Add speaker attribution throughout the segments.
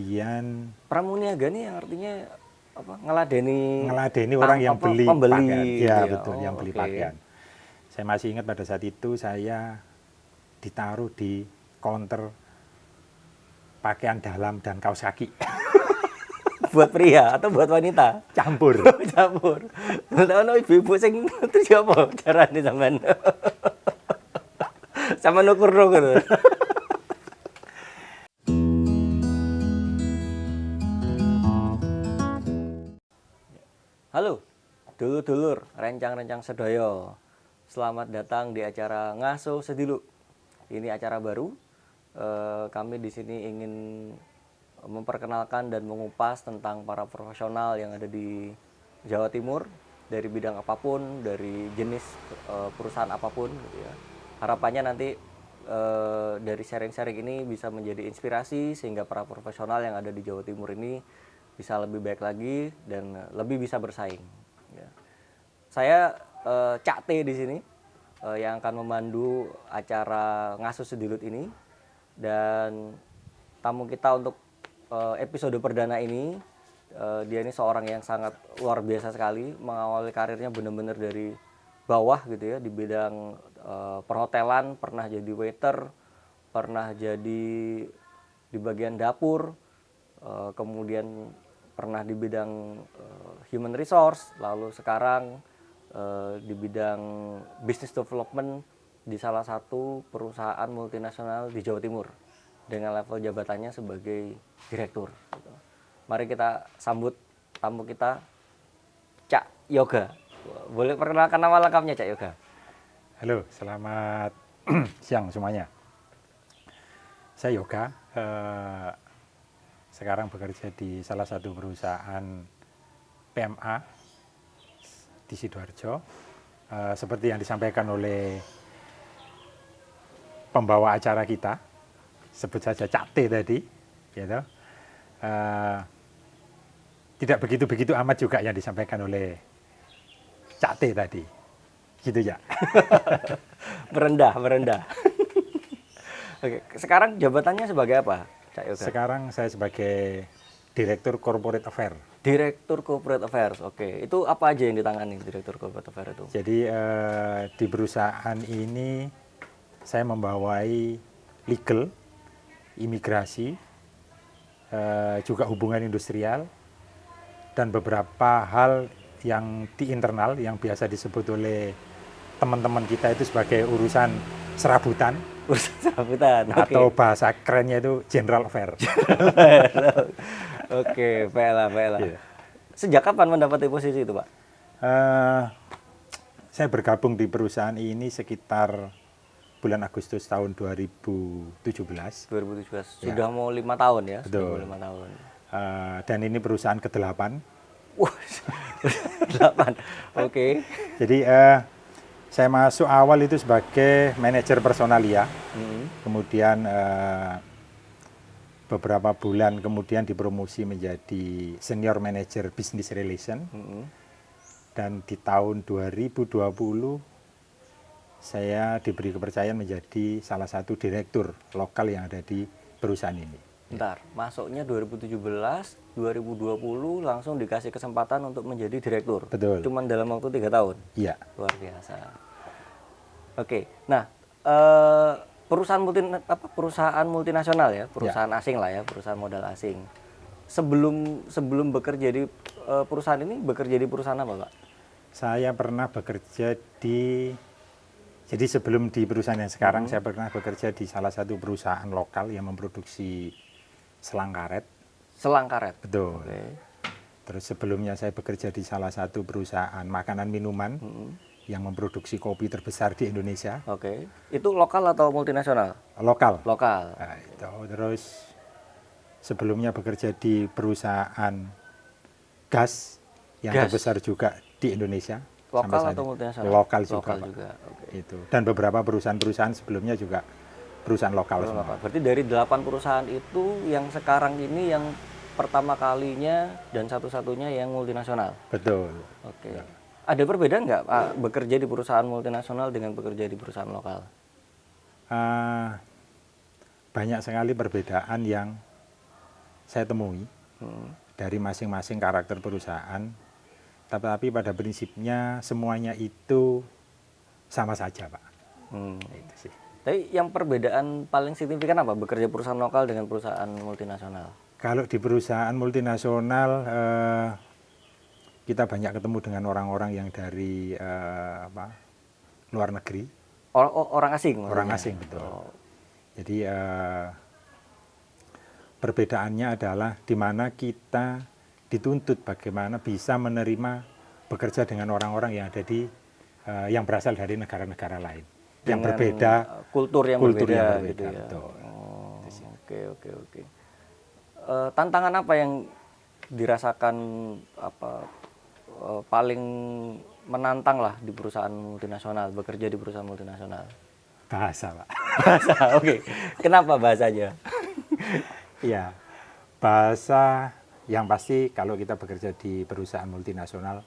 Speaker 1: Kemudian
Speaker 2: Pramuniaga ini yang artinya apa? Ngeladeni
Speaker 1: orang yang beli
Speaker 2: pembeli
Speaker 1: pakaian.
Speaker 2: gitu
Speaker 1: Ya,
Speaker 2: ya.
Speaker 1: betul, yang beli
Speaker 2: Oke.
Speaker 1: pakaian. Saya masih ingat pada saat itu saya ditaruh di counter pakaian dalam dan kaos kaki.
Speaker 2: Buat pria atau buat wanita?
Speaker 1: Campur.
Speaker 2: Campur. Ono ibu-ibu sing terus apa carane sampean? Sama nukur-nukur. Halo, dulur-dulur, rencang-rencang sedaya. Selamat datang di acara Ngaso Sedilu. Ini acara baru. Kami di sini ingin memperkenalkan dan mengupas tentang para profesional yang ada di Jawa Timur dari bidang apapun, dari jenis perusahaan apapun, gitu ya. Harapannya nanti dari sharing-sharing ini bisa menjadi inspirasi sehingga para profesional yang ada di Jawa Timur ini bisa lebih baik lagi dan lebih bisa bersaing. Ya. Saya Cak T di sini yang akan memandu acara Ngaso Sedilut ini, dan tamu kita untuk episode perdana ini dia ini seorang yang sangat luar biasa sekali, mengawali karirnya benar-benar dari bawah gitu ya di bidang perhotelan, pernah jadi waiter, pernah jadi di bagian dapur, kemudian pernah di bidang human resource, lalu sekarang di bidang business development di salah satu perusahaan multinasional di Jawa Timur dengan level jabatannya sebagai direktur. Mari kita sambut tamu kita, Cak Yoga. Boleh perkenalkan nama lengkapnya, Cak Yoga?
Speaker 1: Halo, selamat siang semuanya. Saya Yoga, sekarang bekerja di salah satu perusahaan PMA di Sidoarjo. Seperti yang disampaikan oleh pembawa acara kita, sebut saja Cak T tadi, gitu. Tidak begitu amat juga yang disampaikan oleh Cak T tadi, gitu ya.
Speaker 2: Merendah. Oke, sekarang jabatannya sebagai apa, Cak Yoga?
Speaker 1: Sekarang saya sebagai Direktur Corporate Affairs.
Speaker 2: Direktur Corporate Affairs. Oke, itu apa aja yang ditangani Direktur Corporate Affairs itu?
Speaker 1: Jadi di perusahaan ini saya membawai legal, imigrasi, juga hubungan industrial, dan beberapa hal yang di internal yang biasa disebut oleh teman-teman kita itu sebagai urusan serabutan.
Speaker 2: Urusan serabutan.
Speaker 1: Atau bahasa kerennya itu general affair.
Speaker 2: Oke, PLA.
Speaker 1: Yeah.
Speaker 2: Sejak kapan mendapati posisi itu, Pak?
Speaker 1: Saya bergabung di perusahaan ini sekitar bulan Agustus tahun 2017.
Speaker 2: 2017.
Speaker 1: Ya.
Speaker 2: Sudah mau 5 tahun ya?
Speaker 1: Betul.
Speaker 2: Sudah mau 5 tahun.
Speaker 1: Dan ini perusahaan ke-8.
Speaker 2: Wah, 8. Oke.
Speaker 1: Jadi saya masuk awal itu sebagai manajer personalia. Kemudian beberapa bulan kemudian dipromosi menjadi senior manager business relation. Dan di tahun 2020 saya diberi kepercayaan menjadi salah satu direktur lokal yang ada di perusahaan ini.
Speaker 2: Bentar, masuknya 2017, 2020 langsung dikasih kesempatan untuk menjadi direktur.
Speaker 1: Betul.
Speaker 2: Cuman dalam waktu 3 tahun.
Speaker 1: Iya.
Speaker 2: Luar biasa. Oke, nah perusahaan multinasional ya, perusahaan asing lah ya, perusahaan modal asing. Sebelum bekerja di perusahaan ini, bekerja di perusahaan apa, Pak?
Speaker 1: Saya pernah bekerja jadi sebelum di perusahaan yang sekarang, saya pernah bekerja di salah satu perusahaan lokal yang memproduksi selang karet.
Speaker 2: Selang karet?
Speaker 1: Betul.
Speaker 2: Oke.
Speaker 1: Terus sebelumnya saya bekerja di salah satu perusahaan makanan minuman yang memproduksi kopi terbesar di Indonesia.
Speaker 2: Oke. Itu lokal atau multinasional?
Speaker 1: Lokal.
Speaker 2: Lokal.
Speaker 1: Nah, itu. Terus sebelumnya bekerja di perusahaan gas yang terbesar juga di Indonesia.
Speaker 2: Lokal atau multinasional?
Speaker 1: Lokal juga.
Speaker 2: Lokal juga. Okay.
Speaker 1: Itu. Dan beberapa perusahaan-perusahaan sebelumnya juga perusahaan lokal.
Speaker 2: Berarti dari 8 perusahaan itu yang sekarang ini yang pertama kalinya dan satu-satunya yang multinasional?
Speaker 1: Betul.
Speaker 2: Oke. Ya. Ada perbedaan nggak Pak, bekerja di perusahaan multinasional dengan bekerja di perusahaan lokal?
Speaker 1: Banyak sekali perbedaan yang saya temui dari masing-masing karakter perusahaan, tapi pada prinsipnya semuanya itu sama saja, Pak. Itu sih.
Speaker 2: Tapi yang perbedaan paling signifikan apa bekerja perusahaan lokal dengan perusahaan multinasional?
Speaker 1: Kalau di perusahaan multinasional kita banyak ketemu dengan orang-orang yang dari luar negeri.
Speaker 2: Orang asing maksudnya?
Speaker 1: Orang asing, betul. Jadi perbedaannya adalah di mana kita dituntut bagaimana bisa menerima bekerja dengan orang-orang yang ada di yang berasal dari negara-negara lain yang
Speaker 2: Dengan
Speaker 1: berbeda,
Speaker 2: kultur yang berbeda gitu ya.
Speaker 1: betul.
Speaker 2: Oke. Tantangan apa yang dirasakan paling menantang lah di perusahaan multinasional, bekerja di perusahaan multinasional?
Speaker 1: Bahasa, Pak.
Speaker 2: Bahasa, oke. Kenapa bahasanya?
Speaker 1: Iya, bahasa yang pasti kalau kita bekerja di perusahaan multinasional,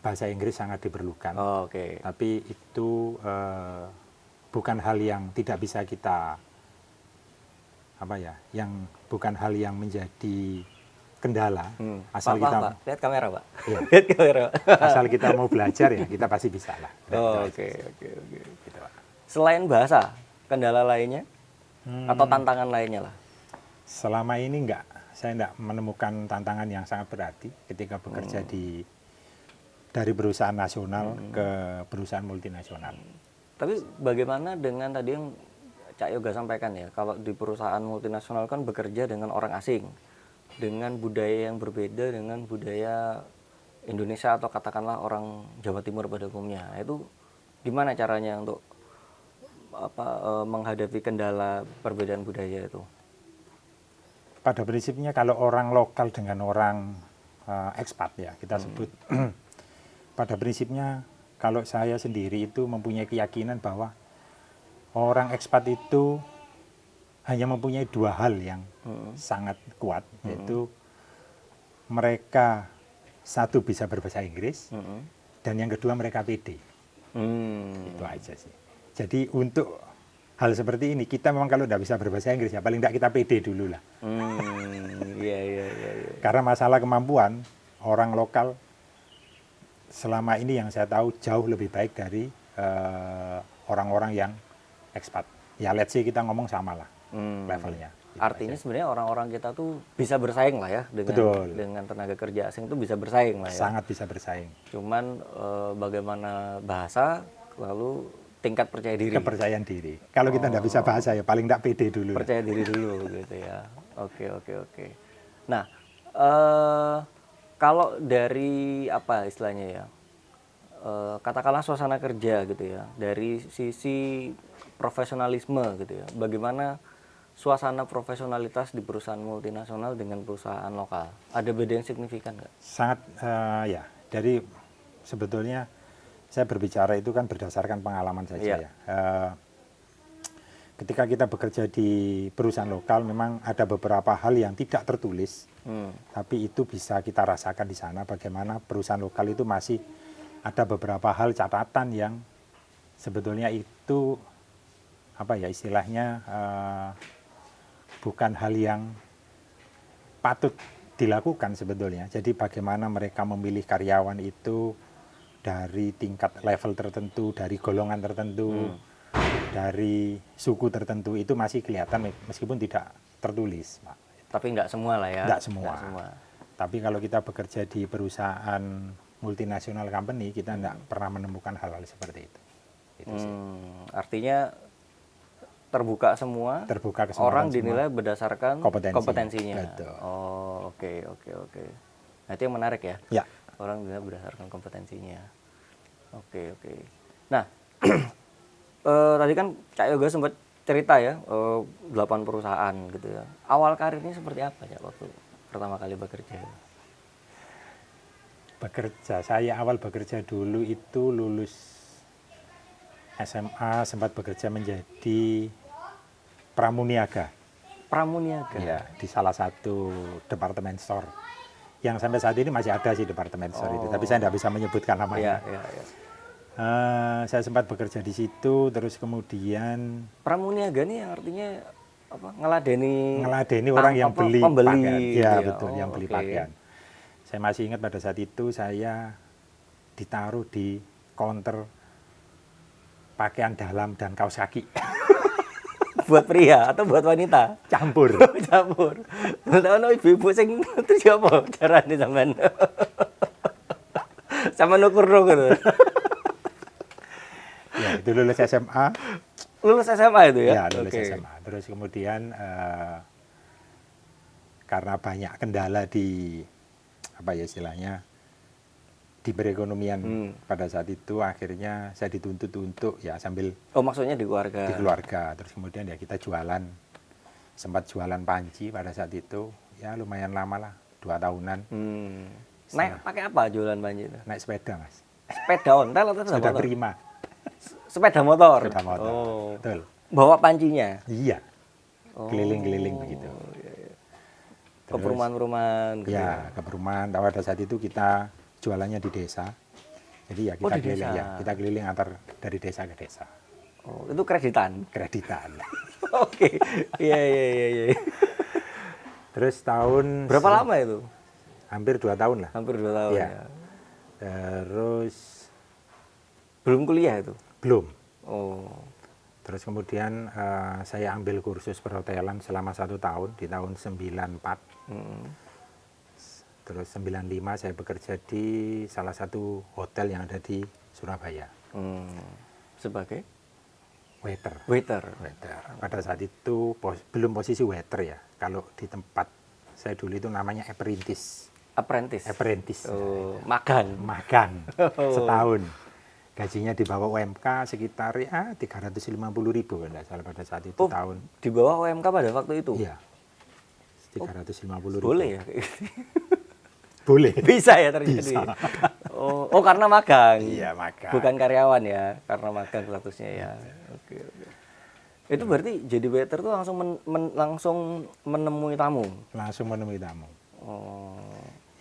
Speaker 1: bahasa Inggris sangat diperlukan.
Speaker 2: Oke.
Speaker 1: Tapi itu bukan hal yang tidak bisa kita bukan hal yang menjadi kendala. Asal kita
Speaker 2: Pak, lihat kamera, Pak.
Speaker 1: Iya.
Speaker 2: Lihat kamera.
Speaker 1: asal kita mau belajar ya kita pasti bisa lah.
Speaker 2: Oke.
Speaker 1: Gitu, Pak.
Speaker 2: Selain bahasa, kendala lainnya atau tantangan lainnya lah?
Speaker 1: Selama ini saya enggak menemukan tantangan yang sangat berarti ketika bekerja dari perusahaan nasional ke perusahaan multinasional.
Speaker 2: Tapi bagaimana dengan tadi yang Cak Yoga sampaikan ya, kalau di perusahaan multinasional kan bekerja dengan orang asing, dengan budaya yang berbeda dengan budaya Indonesia atau katakanlah orang Jawa Timur pada umumnya. Itu gimana caranya untuk menghadapi kendala perbedaan budaya itu?
Speaker 1: Pada prinsipnya kalau orang lokal dengan orang ekspat ya kita sebut, pada prinsipnya kalau saya sendiri itu mempunyai keyakinan bahwa orang ekspat itu hanya mempunyai dua hal yang sangat kuat, yaitu mereka satu bisa berbahasa Inggris dan yang kedua mereka pede. Itu aja sih. Jadi untuk hal seperti ini kita memang kalau tidak bisa berbahasa Inggris ya paling tidak kita pede dulu lah.
Speaker 2: Iya.
Speaker 1: Karena masalah kemampuan orang lokal selama ini yang saya tahu jauh lebih baik dari orang-orang yang ekspat. Ya let's say kita ngomong sama lah levelnya. Gitu
Speaker 2: Artinya
Speaker 1: aja.
Speaker 2: sebenarnya orang-orang kita tuh bisa bersaing lah ya dengan tenaga kerja asing tuh bisa bersaing lah ya.
Speaker 1: Sangat bisa bersaing.
Speaker 2: Cuman bagaimana bahasa lalu tingkat percaya diri.
Speaker 1: Kepercayaan diri. Kalau kita tidak bisa bahasa ya paling tidak pede dulu.
Speaker 2: Percaya diri dulu gitu ya. Oke. Nah, kalau dari apa istilahnya ya, katakanlah suasana kerja gitu ya, dari sisi profesionalisme gitu ya, bagaimana suasana profesionalitas di perusahaan multinasional dengan perusahaan lokal? Ada beda yang signifikan nggak?
Speaker 1: Sangat ya. Dari sebetulnya saya berbicara itu kan berdasarkan pengalaman saja ya. Ketika kita bekerja di perusahaan lokal memang ada beberapa hal yang tidak tertulis, tapi itu bisa kita rasakan di sana bagaimana perusahaan lokal itu masih ada beberapa hal catatan yang sebetulnya itu istilahnya bukan hal yang patut dilakukan sebetulnya. Jadi bagaimana mereka memilih karyawan itu dari tingkat level tertentu, dari golongan tertentu, dari suku tertentu itu masih kelihatan meskipun tidak tertulis, Pak.
Speaker 2: Tapi nggak semua lah ya.
Speaker 1: Nggak semua. Tapi kalau kita bekerja di perusahaan multinasional company, kita nggak pernah menemukan hal-hal seperti itu. Itu sih.
Speaker 2: Artinya terbuka semua.
Speaker 1: Terbuka
Speaker 2: orang dinilai berdasarkan kompetensinya.
Speaker 1: Betul.
Speaker 2: Oh, oke. Nah, itu yang menarik ya.
Speaker 1: Ya.
Speaker 2: Orang dinilai berdasarkan kompetensinya. Oke. Nah, tadi kan Cak Yoga sempat cerita ya, 8 perusahaan gitu ya. Awal karirnya seperti apa ya waktu pertama kali bekerja?
Speaker 1: Saya awal bekerja dulu itu lulus SMA, sempat bekerja menjadi pramuniaga.
Speaker 2: Pramuniaga?
Speaker 1: Ya, di salah satu departemen store. Yang sampai saat ini masih ada sih departemen store itu, tapi saya tidak bisa menyebutkan namanya.
Speaker 2: Iya.
Speaker 1: Saya sempat bekerja di situ, terus kemudian
Speaker 2: pramuniaga nih yang artinya apa ngeladeni
Speaker 1: orang yang beli
Speaker 2: pembeli
Speaker 1: pakaian.
Speaker 2: gitu
Speaker 1: Ya,
Speaker 2: ya.
Speaker 1: betul, yang beli
Speaker 2: Oke.
Speaker 1: pakaian. Saya masih ingat pada saat itu saya ditaruh di counter pakaian dalam dan kaos kaki.
Speaker 2: Buat pria atau buat wanita?
Speaker 1: Campur.
Speaker 2: Campur. Ono ibu-ibu sing terus apa carane sampean? Sama nukur-nukur.
Speaker 1: Ya, itu lulus SMA.
Speaker 2: Lulus SMA itu ya?
Speaker 1: Ya, lulus
Speaker 2: Oke.
Speaker 1: SMA. Terus kemudian karena banyak kendala di apa ya istilahnya di perekonomian pada saat itu, akhirnya saya dituntut untuk ya sambil
Speaker 2: Oh, maksudnya di keluarga.
Speaker 1: di keluarga. Terus kemudian ya kita jualan, sempat jualan panci pada saat itu, ya lumayan lama lah, 2 tahunan.
Speaker 2: Naik pakai apa jualan panci itu?
Speaker 1: Naik sepeda, Mas.
Speaker 2: Sepeda ontel atau sepeda
Speaker 1: Sepeda
Speaker 2: motor?
Speaker 1: prima.
Speaker 2: Sepeda motor.
Speaker 1: Sepeda motor.
Speaker 2: Oh.
Speaker 1: Betul.
Speaker 2: Bawa pancinya.
Speaker 1: Iya.
Speaker 2: Oh.
Speaker 1: Keliling-keliling begitu.
Speaker 2: Ke perumahan-perumahan gitu.
Speaker 1: Ya, ke perumahan. Pada saat itu kita jualannya di desa. Jadi ya
Speaker 2: Oh,
Speaker 1: kita
Speaker 2: di
Speaker 1: keliling
Speaker 2: desa.
Speaker 1: ya, kita keliling antar dari desa ke desa.
Speaker 2: Oh, itu kreditan.
Speaker 1: Kreditan.
Speaker 2: Oke. Iya, iya.
Speaker 1: Terus tahun
Speaker 2: Berapa lama itu?
Speaker 1: hampir 2 tahun lah.
Speaker 2: Hampir 2 tahun
Speaker 1: Iya.
Speaker 2: ya.
Speaker 1: Terus
Speaker 2: Belum kuliah itu?
Speaker 1: belum.
Speaker 2: Oh.
Speaker 1: Terus kemudian saya ambil kursus perhotelan selama 1 tahun di tahun 94. Terus 95 saya bekerja di salah satu hotel yang ada di Surabaya.
Speaker 2: Sebagai
Speaker 1: Waiter.
Speaker 2: waiter.
Speaker 1: Waiter. Pada saat itu belum posisi waiter ya. Kalau di tempat saya dulu itu namanya apprentice.
Speaker 2: Apprentice.
Speaker 1: Oh.
Speaker 2: Magang.
Speaker 1: Magang
Speaker 2: Oh.
Speaker 1: setahun. Gajinya di bawah UMK sekitar ya 350.000 kalau tidak salah pada saat itu tahun.
Speaker 2: Di bawah UMK pada waktu itu?
Speaker 1: Iya. 350.000.
Speaker 2: Boleh ya?
Speaker 1: Boleh.
Speaker 2: Bisa ya terjadi?
Speaker 1: Bisa.
Speaker 2: Oh, karena magang?
Speaker 1: Iya, magang.
Speaker 2: Bukan karyawan ya? Karena magang statusnya ya? Oke. Itu berarti jadi waiter tuh langsung menemui tamu?
Speaker 1: Langsung menemui tamu.
Speaker 2: Oh.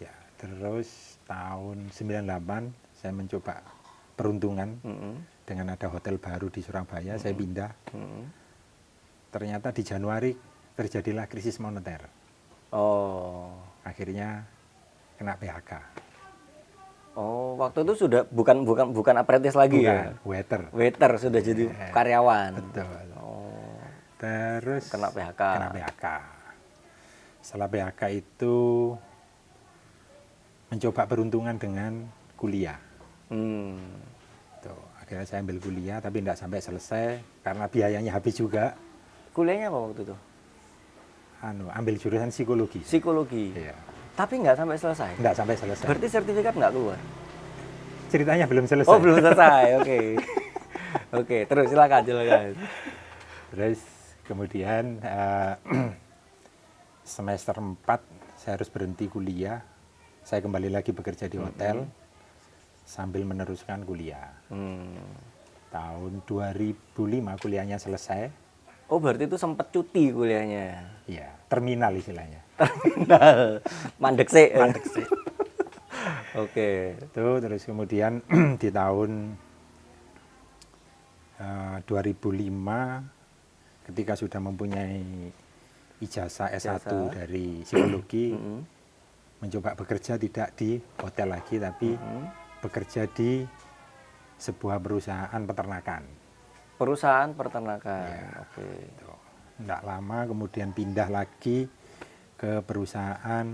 Speaker 1: Ya, terus tahun 98 saya mencoba peruntungan dengan ada hotel baru di Surabaya, saya pindah. Ternyata di Januari terjadilah krisis moneter.
Speaker 2: Oh.
Speaker 1: Akhirnya kena PHK.
Speaker 2: Oh, waktu itu sudah bukan apprentice lagi ya?
Speaker 1: Waiter.
Speaker 2: Waiter sudah jadi karyawan.
Speaker 1: Betul.
Speaker 2: Oh.
Speaker 1: Terus
Speaker 2: Kena PHK.
Speaker 1: Kena PHK. Setelah PHK itu mencoba peruntungan dengan kuliah. Tuh, akhirnya saya ambil kuliah tapi tidak sampai selesai karena biayanya habis juga.
Speaker 2: Kuliahnya apa waktu itu?
Speaker 1: Ambil jurusan psikologi.
Speaker 2: Psikologi.
Speaker 1: Iya.
Speaker 2: Tapi nggak sampai selesai.
Speaker 1: Nggak sampai selesai.
Speaker 2: Berarti sertifikat nggak keluar?
Speaker 1: Ceritanya belum selesai.
Speaker 2: Oh, belum selesai. Oke. Oke, terus silakan.
Speaker 1: Terus kemudian semester 4 saya harus berhenti kuliah. Saya kembali lagi bekerja di hotel sambil meneruskan kuliah. Tahun 2005 kuliahnya selesai.
Speaker 2: Oh, berarti itu sempat cuti kuliahnya.
Speaker 1: Iya, terminal istilahnya.
Speaker 2: Terminal. Mandek sih. Oke.
Speaker 1: Itu terus kemudian di tahun 2005 ketika sudah mempunyai ijazah S1 dari psikologi, mencoba bekerja tidak di hotel lagi tapi bekerja di sebuah perusahaan peternakan.
Speaker 2: Perusahaan peternakan.
Speaker 1: Ya,
Speaker 2: oke.
Speaker 1: Tidak lama kemudian pindah lagi ke perusahaan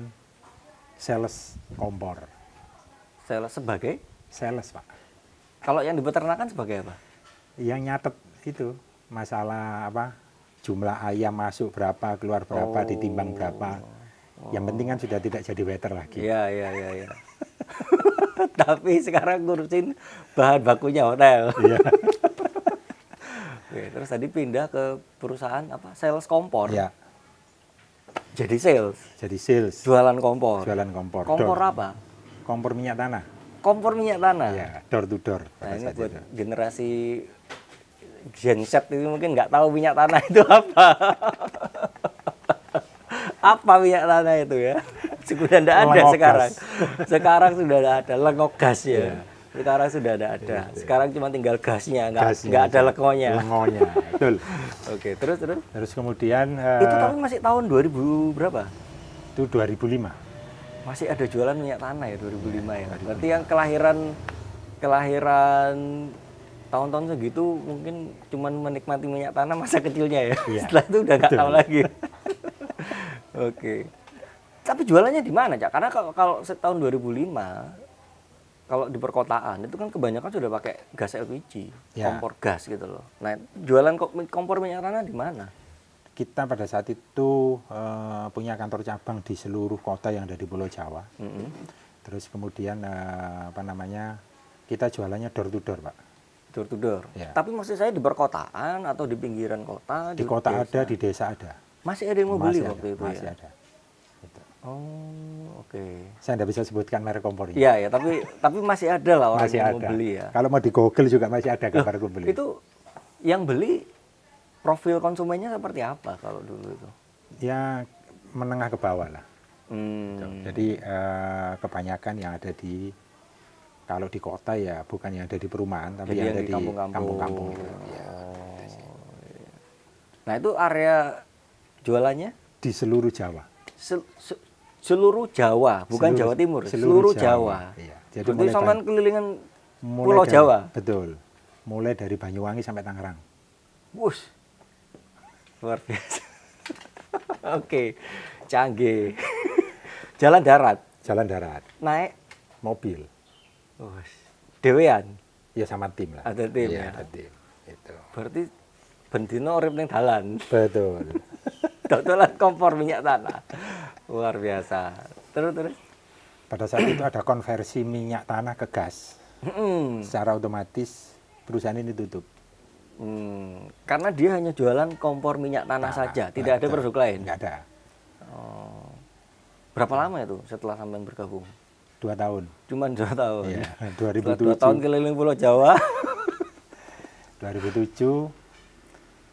Speaker 1: sales kompor.
Speaker 2: Sales sebagai?
Speaker 1: Sales, Pak.
Speaker 2: Kalau yang di peternakan sebagai apa?
Speaker 1: Yang nyatet itu masalah apa? Jumlah ayam masuk berapa, keluar berapa, ditimbang berapa. Yang penting kan sudah tidak jadi waiter lagi.
Speaker 2: Iya. Tapi sekarang ngurusin bahan bakunya hotel.
Speaker 1: Iya.
Speaker 2: Oke, terus tadi pindah ke perusahaan apa? Sales kompor.
Speaker 1: Ya,
Speaker 2: Jadi sales.
Speaker 1: jadi sales.
Speaker 2: Jualan kompor.
Speaker 1: Jualan kompor.
Speaker 2: Kompor
Speaker 1: Door.
Speaker 2: apa?
Speaker 1: Kompor minyak tanah.
Speaker 2: Kompor minyak tanah.
Speaker 1: Ya, door to door.
Speaker 2: Nah,
Speaker 1: pada
Speaker 2: ini
Speaker 1: saat
Speaker 2: buat
Speaker 1: itu.
Speaker 2: generasi Gen Z itu mungkin nggak tahu minyak tanah itu apa. Apa minyak tanah itu ya? Sudah tidak ada
Speaker 1: Lengogas.
Speaker 2: sekarang. Sekarang sudah ada lengogas ya. Sekarang sudah ada. Sekarang cuma tinggal gasnya,
Speaker 1: Gasnya
Speaker 2: nggak ada
Speaker 1: aja.
Speaker 2: lekonya.
Speaker 1: Lengonya, betul.
Speaker 2: Oke, terus.
Speaker 1: Terus kemudian
Speaker 2: Itu tapi masih tahun 2000 berapa?
Speaker 1: itu 2005.
Speaker 2: Masih ada jualan minyak tanah ya 2005 ya. Berarti yang kelahiran tahun-tahun segitu mungkin cuman menikmati minyak tanah masa kecilnya ya.
Speaker 1: Iya.
Speaker 2: Setelah itu udah nggak
Speaker 1: Betul.
Speaker 2: tahu lagi. Oke. Tapi jualannya di mana, Cak? Karena kalau tahun 2005 kalau di perkotaan itu kan kebanyakan sudah pakai gas LPG,
Speaker 1: Ya.
Speaker 2: kompor gas gitu loh. Nah, jualan kompor minyak tanah di mana?
Speaker 1: Kita pada saat itu punya kantor cabang di seluruh kota yang ada di Pulau Jawa.
Speaker 2: Mm-mm.
Speaker 1: Terus kemudian kita jualannya door to door, Pak.
Speaker 2: Door to door.
Speaker 1: Ya.
Speaker 2: Tapi maksud saya di perkotaan atau di pinggiran kota?
Speaker 1: Di kota
Speaker 2: desa?
Speaker 1: ada, di desa ada.
Speaker 2: Masih ada yang mau beli
Speaker 1: Masih
Speaker 2: waktu
Speaker 1: ada,
Speaker 2: itu
Speaker 1: masih
Speaker 2: ya?
Speaker 1: ada. Gitu.
Speaker 2: Oh, oke.
Speaker 1: Saya tidak bisa sebutkan merek kompornya.
Speaker 2: Iya ya, tapi masih ada lah orang
Speaker 1: Masih
Speaker 2: yang
Speaker 1: ada.
Speaker 2: mau beli ya.
Speaker 1: Kalau mau di Google juga masih ada gambar pembeli.
Speaker 2: Itu yang beli profil konsumennya seperti apa kalau dulu itu?
Speaker 1: Ya menengah ke bawah lah.
Speaker 2: Hmm.
Speaker 1: Jadi kebanyakan yang ada kalau di kota ya bukan yang ada di perumahan, tapi
Speaker 2: Jadi
Speaker 1: yang
Speaker 2: yang
Speaker 1: ada
Speaker 2: di
Speaker 1: di
Speaker 2: kampung-kampung.
Speaker 1: kampung-kampung. Ya.
Speaker 2: Nah itu area jualannya
Speaker 1: Di seluruh Jawa.
Speaker 2: seluruh Jawa, bukan Jawa Timur, seluruh Jawa.
Speaker 1: Iya. Jadi
Speaker 2: Berarti
Speaker 1: mulai
Speaker 2: sampean kelilingan
Speaker 1: mulai
Speaker 2: Pulau
Speaker 1: dari-
Speaker 2: Jawa.
Speaker 1: Betul. Mulai dari Banyuwangi sampai Tangerang.
Speaker 2: Wush. Luar biasa. Oke, canggih. Jalan darat,
Speaker 1: Jalan darat,
Speaker 2: naik,
Speaker 1: mobil.
Speaker 2: wush. Dewean.
Speaker 1: Ya sama tim lah.
Speaker 2: Ada tim
Speaker 1: Iya,
Speaker 2: ya?
Speaker 1: ada tim. Itu.
Speaker 2: Berarti bendino urip ning dalan.
Speaker 1: Betul.
Speaker 2: Dodolan kompor minyak tanah. Luar biasa. Terus.
Speaker 1: Pada saat itu ada konversi minyak tanah ke gas.
Speaker 2: Mm-mm.
Speaker 1: Secara otomatis perusahaan ini tutup.
Speaker 2: Karena dia hanya jualan kompor minyak tanah saja, tidak ada
Speaker 1: Betul.
Speaker 2: produk lain.
Speaker 1: Nggak ada.
Speaker 2: Oh. Berapa lama itu setelah sampean bergabung?
Speaker 1: 2 tahun.
Speaker 2: Cuman 2 tahun.
Speaker 1: Iya,
Speaker 2: Setelah 2
Speaker 1: 2007.
Speaker 2: tahun keliling Pulau Jawa.
Speaker 1: 2007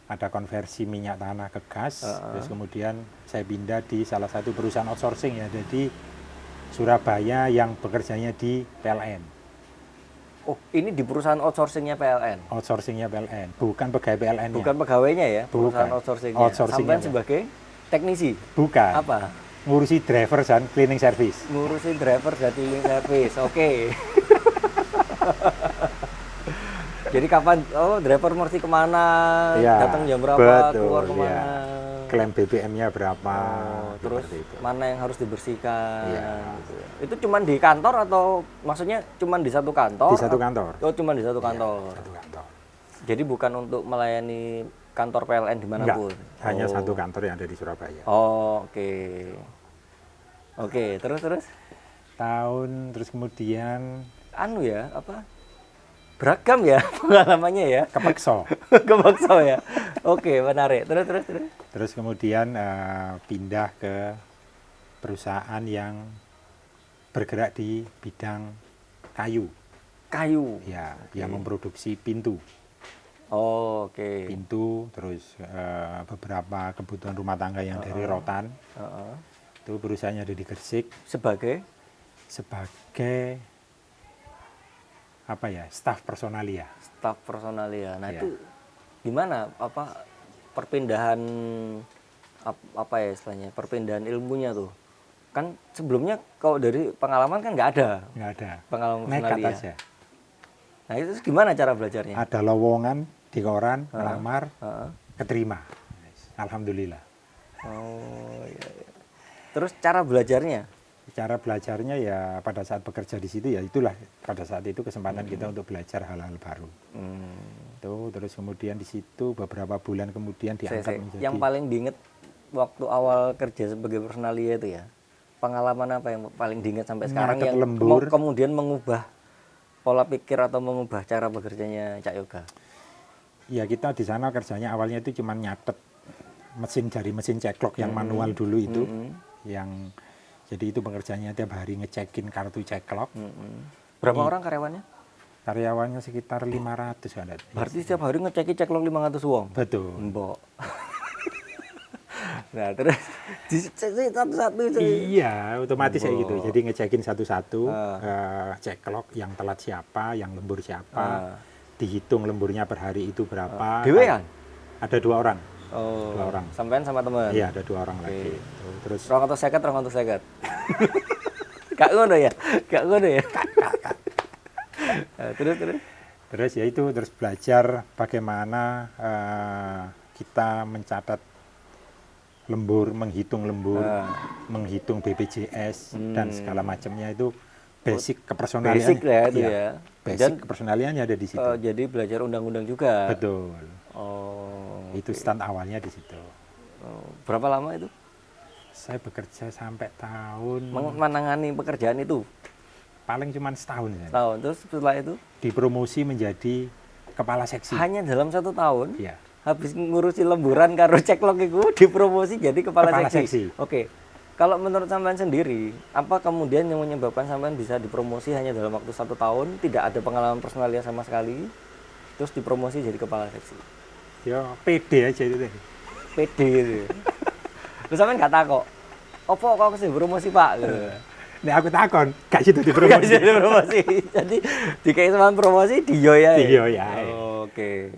Speaker 1: ada konversi minyak tanah ke gas, terus kemudian saya pindah di salah satu perusahaan outsourcing yang ada di Surabaya yang bekerjanya di PLN.
Speaker 2: Oh, ini di perusahaan outsourcingnya PLN.
Speaker 1: Outsourcingnya PLN, bukan pegawai PLN-nya.
Speaker 2: Bukan pegawainya ya, perusahaan
Speaker 1: Bukan.
Speaker 2: outsourcingnya.
Speaker 1: Outsourcingnya,
Speaker 2: Sampean
Speaker 1: Pak.
Speaker 2: sebagai teknisi.
Speaker 1: Bukan.
Speaker 2: Apa?
Speaker 1: Ngurusi driver dan cleaning service.
Speaker 2: Ngurusin driver dan cleaning service. Oke. Jadi kapan, driver mesti kemana,
Speaker 1: Iya,
Speaker 2: datang jam berapa,
Speaker 1: betul,
Speaker 2: keluar kemana.
Speaker 1: iya. Klaim BBM-nya berapa.
Speaker 2: Terus
Speaker 1: seperti itu.
Speaker 2: mana yang harus dibersihkan.
Speaker 1: Iya.
Speaker 2: Gitu. Itu cuman di kantor atau maksudnya cuman di satu kantor?
Speaker 1: Di satu kantor.
Speaker 2: Oh, cuman di satu
Speaker 1: Iya,
Speaker 2: kantor.
Speaker 1: satu kantor.
Speaker 2: Jadi bukan untuk melayani kantor PLN dimanapun?
Speaker 1: Enggak, hanya satu kantor yang ada di Surabaya.
Speaker 2: Oh, oke. Oke, terus?
Speaker 1: Terus kemudian
Speaker 2: Anu ya, apa? Beragam ya pengalamannya ya.
Speaker 1: kepeksa.
Speaker 2: Kebakso ya. Oke, menarik. Terus.
Speaker 1: Terus kemudian pindah ke perusahaan yang bergerak di bidang kayu.
Speaker 2: Kayu.
Speaker 1: Ya, yang memproduksi pintu.
Speaker 2: Oh, oke.
Speaker 1: Pintu, terus beberapa kebutuhan rumah tangga yang dari rotan.
Speaker 2: Heeh.
Speaker 1: Itu perusahaannya ada di Gresik
Speaker 2: Sebagai
Speaker 1: sebagai staf personalia.
Speaker 2: staf personalia. Nah,
Speaker 1: Iya.
Speaker 2: itu gimana perpindahan apa ya istilahnya? Perpindahan ilmunya tuh. Kan sebelumnya kalau dari pengalaman kan nggak ada
Speaker 1: Nggak ada.
Speaker 2: pengalaman
Speaker 1: Nekat
Speaker 2: personalia.
Speaker 1: aja.
Speaker 2: Nah, itu gimana cara belajarnya?
Speaker 1: Ada lowongan di koran, melamar,
Speaker 2: Heeh.
Speaker 1: keterima. Alhamdulillah.
Speaker 2: Oh, iya. Terus cara belajarnya?
Speaker 1: Cara belajarnya ya pada saat bekerja di situ ya itulah pada saat itu kesempatan kita untuk belajar hal-hal baru. Itu terus kemudian di situ beberapa bulan kemudian diangkat menjadi
Speaker 2: Yang paling diinget waktu awal kerja sebagai personalia itu ya, pengalaman apa yang paling diinget sampai sekarang
Speaker 1: Nyatet
Speaker 2: yang
Speaker 1: lembur.
Speaker 2: kemudian mengubah pola pikir atau mengubah cara bekerjanya Cak Yoga?
Speaker 1: ya kita di sana kerjanya awalnya itu cuma nyatet mesin ceklok yang manual dulu itu yang jadi itu pekerjaannya tiap hari ngecekin kartu ceklok.
Speaker 2: Berapa orang karyawannya?
Speaker 1: Karyawannya sekitar 500 ada.
Speaker 2: Berarti setiap hari ngecekin ceklok 500 wong?
Speaker 1: Betul.
Speaker 2: Mbok. Nah, terus Dicek satu-satu.
Speaker 1: Iya, otomatis kayak gitu.
Speaker 2: Oh.
Speaker 1: Jadi ngecekin satu-satu,
Speaker 2: Ah.
Speaker 1: cek clock yang telat siapa, yang lembur siapa,
Speaker 2: Ah.
Speaker 1: dihitung lemburnya per hari itu berapa.
Speaker 2: Dewean?
Speaker 1: Ada 2 orang.
Speaker 2: Oh.
Speaker 1: 2 orang.
Speaker 2: Sampean sama teman.
Speaker 1: Iya, ada 2 orang
Speaker 2: Oke.
Speaker 1: lagi. Terus
Speaker 2: 250. Gak ngono ya? Gak ngono ya? Nah, terus
Speaker 1: ya itu terus belajar bagaimana kita mencatat lembur, menghitung lembur, menghitung BPJS dan segala macamnya itu basic kepersonalian.
Speaker 2: basic ya itu
Speaker 1: Iya,
Speaker 2: ya.
Speaker 1: Basic
Speaker 2: Dan
Speaker 1: kepersonaliannya ada di situ.
Speaker 2: jadi belajar undang-undang juga.
Speaker 1: Betul.
Speaker 2: Oh.
Speaker 1: Itu start awalnya di situ.
Speaker 2: Oh, berapa lama itu?
Speaker 1: Saya bekerja sampai tahun
Speaker 2: Menangani pekerjaan itu?
Speaker 1: paling cuma setahun ya.
Speaker 2: Tahun. Terus setelah itu?
Speaker 1: Dipromosi menjadi kepala seksi.
Speaker 2: Hanya dalam 1 tahun?
Speaker 1: Iya.
Speaker 2: Habis ngurusi lemburan karo ceklok itu dipromosi jadi kepala seksi.
Speaker 1: seksi.
Speaker 2: Oke. Kalau menurut sampean sendiri, apa kemudian yang menyebabkan sampean bisa dipromosi hanya dalam waktu 1 tahun, tidak ada pengalaman personalnya sama sekali, terus dipromosi jadi kepala seksi?
Speaker 1: Ya pede aja itu tadi.
Speaker 2: Pede gitu. Terus sampean gak takok, opo kok kesini promosi Pak? Gitu.
Speaker 1: Nek aku takon, gak situ
Speaker 2: Gak
Speaker 1: dipromosi.
Speaker 2: bisa dipromosi. Jadi dikai sampean promosi diyo ya.
Speaker 1: Diyo ya.
Speaker 2: Oke.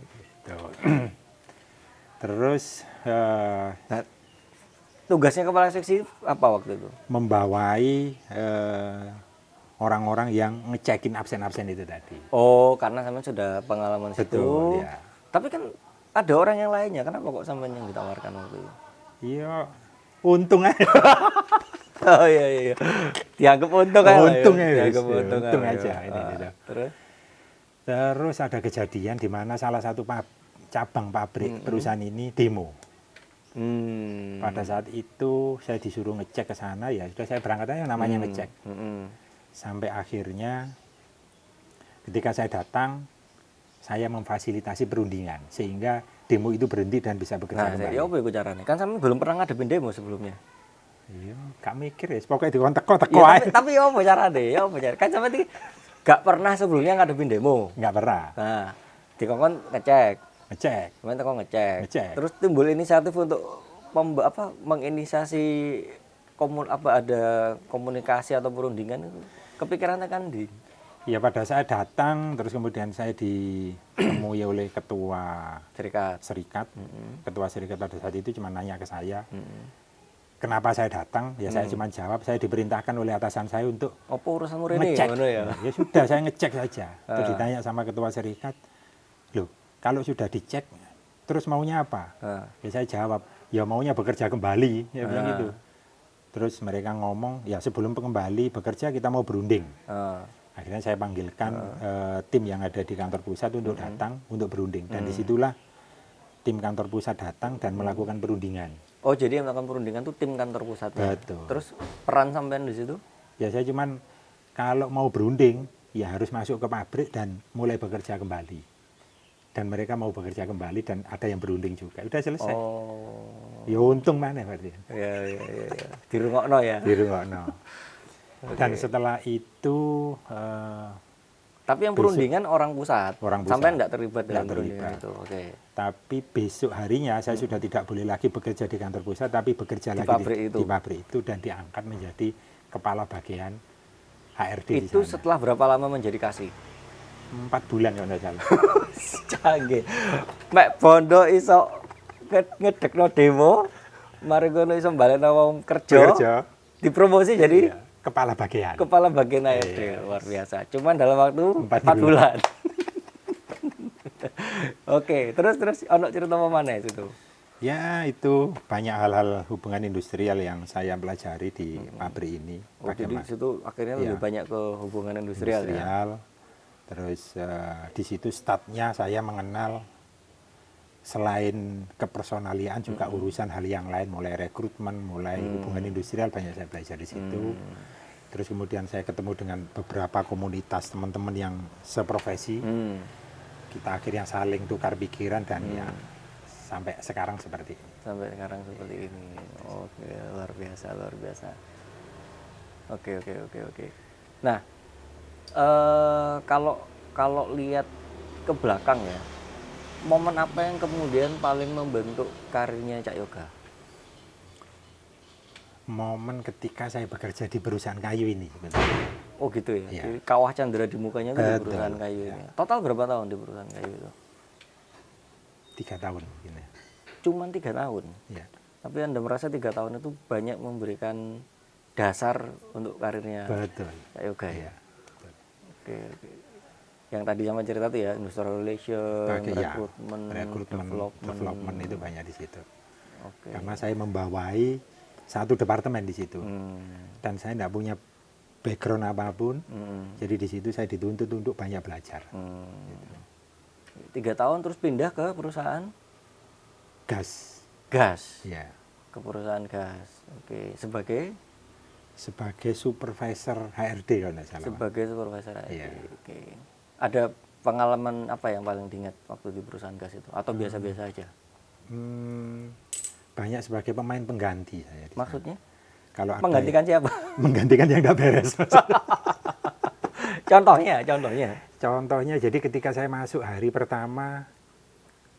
Speaker 1: Tuh. Terus
Speaker 2: Nah, tugasnya kepala seksi apa waktu itu?
Speaker 1: membawai orang-orang yang ngecekin absen-absen itu tadi.
Speaker 2: Oh, karena sampean sudah pengalaman situ.
Speaker 1: Betul, ya.
Speaker 2: Tapi kan ada orang yang lainnya. Kenapa kok sampean yang ditawarkan waktu itu?
Speaker 1: Iya, untung aja.
Speaker 2: Oh iya. Dianggap untung aja.
Speaker 1: Untung ya,
Speaker 2: Dianggap
Speaker 1: wis.
Speaker 2: untung
Speaker 1: Untung
Speaker 2: aja.
Speaker 1: aja ini, gitu. Terus ada kejadian di mana salah satu cabang pabrik perusahaan ini demo. Pada saat itu saya disuruh ngecek ke sana, ya sudah saya berangkat aja namanya ngecek. Sampai akhirnya ketika saya datang, saya memfasilitasi perundingan sehingga demo itu berhenti dan bisa bekerja kembali.
Speaker 2: Ya apa itu caranya? Kan sampean belum pernah ngadepin demo sebelumnya.
Speaker 1: Iya, gak mikir ya, pokoknya teko
Speaker 2: Ya,
Speaker 1: aja.
Speaker 2: tapi ya apa caranya? Ya apa caranya? Kan sampean iki gak pernah sebelumnya ngadepin demo.
Speaker 1: Nggak pernah.
Speaker 2: Nah, dikongkon ngecek.
Speaker 1: Ngecek.
Speaker 2: Sampean teko ngecek.
Speaker 1: Ngecek.
Speaker 2: Terus timbul inisiatif untuk menginisiasi ada komunikasi atau perundingan itu. Kepikirannya kan di
Speaker 1: Ya pada saat datang, terus kemudian saya ditemui oleh ketua serikat. Ketua serikat pada saat itu cuma nanya ke saya, kenapa saya datang? Ya saya cuma jawab, saya diperintahkan oleh atasan saya untuk
Speaker 2: apa urusanmu ini
Speaker 1: ngecek.
Speaker 2: ya?
Speaker 1: Ya sudah, saya ngecek saja. Terus ditanya sama ketua serikat, loh kalau sudah dicek, terus maunya apa? Ya saya jawab, ya maunya bekerja kembali. Ya bilang gitu. Terus mereka ngomong, ya sebelum kembali bekerja kita mau berunding. Akhirnya saya panggilkan tim yang ada di kantor pusat untuk datang untuk berunding, dan disitulah tim kantor pusat datang dan melakukan perundingan.
Speaker 2: Oh, jadi yang melakukan perundingan itu tim kantor pusatnya.
Speaker 1: Betul.
Speaker 2: Terus peran sampean di situ?
Speaker 1: Ya saya cuman kalau mau berunding ya harus masuk ke pabrik dan mulai bekerja kembali. Dan mereka mau bekerja kembali dan ada yang berunding juga. Udah selesai.
Speaker 2: Oh.
Speaker 1: Ya untung mana berarti.
Speaker 2: Ya. Dirungokno ya.
Speaker 1: Dirungokno. Dan setelah itu
Speaker 2: tapi yang perundingan orang pusat.
Speaker 1: Orang pusat.
Speaker 2: Sampai enggak terlibat dalam
Speaker 1: Nggak
Speaker 2: perundingan
Speaker 1: terlibat.
Speaker 2: itu. Oke.
Speaker 1: Tapi besok harinya saya sudah tidak boleh lagi bekerja di kantor pusat, tapi bekerja
Speaker 2: Di
Speaker 1: lagi
Speaker 2: pabrik itu.
Speaker 1: di pabrik itu dan diangkat menjadi kepala bagian HRD di
Speaker 2: Itu
Speaker 1: sana.
Speaker 2: setelah berapa lama menjadi kasih?
Speaker 1: 4 bulan kalau nggak salah.
Speaker 2: Canggih. Mek bondo iso ngedekno demo, mari ngono iso balekno wong kerja. Dipromosi jadi
Speaker 1: Iya, kepala bagian.
Speaker 2: kepala bagian HRD. Luar biasa. Cuman dalam waktu 4 bulan. Oke, terus ono cerita apa mana itu?
Speaker 1: Ya itu banyak hal-hal hubungan industrial yang saya pelajari di pabrik ini.
Speaker 2: Oh, jadi di situ akhirnya lebih banyak ke hubungan industrial ya.
Speaker 1: Terus di situ startnya saya mengenal selain kepersonalian juga urusan hal yang lain, mulai rekrutmen, mulai hubungan industrial, banyak saya belajar di situ. Terus kemudian saya ketemu dengan beberapa komunitas teman-teman yang seprofesi. Kita akhirnya saling tukar pikiran dan ya sampai sekarang seperti ini.
Speaker 2: Sampai sekarang seperti ini. Oke, luar biasa. Oke. Nah, kalau lihat ke belakang ya, momen apa yang kemudian paling membentuk karirnya Cak Yoga?
Speaker 1: momen ketika saya bekerja di perusahaan kayu ini sebenarnya.
Speaker 2: Oh gitu ya.
Speaker 1: Iya.
Speaker 2: Jadi kawah candra di mukanya itu di
Speaker 1: Betul,
Speaker 2: perusahaan kayu
Speaker 1: ya.
Speaker 2: ini. Total berapa tahun di perusahaan kayu itu?
Speaker 1: 3 tahun gini.
Speaker 2: Cuman 3 tahun.
Speaker 1: Ya.
Speaker 2: Tapi Anda merasa 3 tahun itu banyak memberikan dasar untuk karirnya
Speaker 1: Betul.
Speaker 2: Kak Yoga ya?
Speaker 1: Iya. Betul.
Speaker 2: Oke, oke. Yang tadi sama cerita tuh ya, industrial relation,
Speaker 1: Pakai, ya,
Speaker 2: rekrutmen,
Speaker 1: rekrutmen,
Speaker 2: development.
Speaker 1: development itu banyak di situ.
Speaker 2: Oke.
Speaker 1: Karena saya membawai satu departemen di situ. Dan saya tidak punya background apapun. Jadi di situ saya dituntut untuk banyak belajar.
Speaker 2: 3 tahun terus pindah ke perusahaan
Speaker 1: Gas.
Speaker 2: gas.
Speaker 1: Ya.
Speaker 2: Ke perusahaan gas. Oke,
Speaker 1: Sebagai supervisor HRD kalau tidak salah. Pak.
Speaker 2: sebagai supervisor IT.
Speaker 1: Iya.
Speaker 2: Oke. Ada pengalaman apa yang paling diingat waktu di perusahaan gas itu? Atau biasa-biasa aja?
Speaker 1: Banyak sebagai pemain pengganti saya. di sana.
Speaker 2: Maksudnya?
Speaker 1: Kalau ada
Speaker 2: Menggantikan siapa?
Speaker 1: menggantikan yang tidak beres.
Speaker 2: Contohnya.
Speaker 1: Contohnya, jadi ketika saya masuk hari pertama,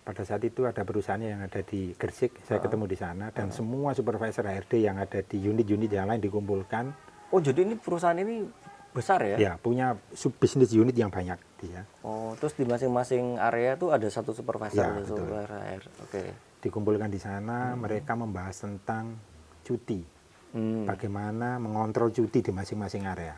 Speaker 1: pada saat itu ada perusahaannya yang ada di Gresik, saya ketemu di sana, dan semua supervisor HRD yang ada di unit-unit yang lain dikumpulkan.
Speaker 2: Oh, jadi ini perusahaan ini besar ya?
Speaker 1: Ya, punya sub business unit yang banyak dia.
Speaker 2: Oh, terus di masing-masing area tuh ada satu supervisor,
Speaker 1: Ya,
Speaker 2: ada
Speaker 1: betul.
Speaker 2: supervisor HR. Oke.
Speaker 1: Dikumpulkan di sana, mereka membahas tentang cuti. Bagaimana mengontrol cuti di masing-masing area.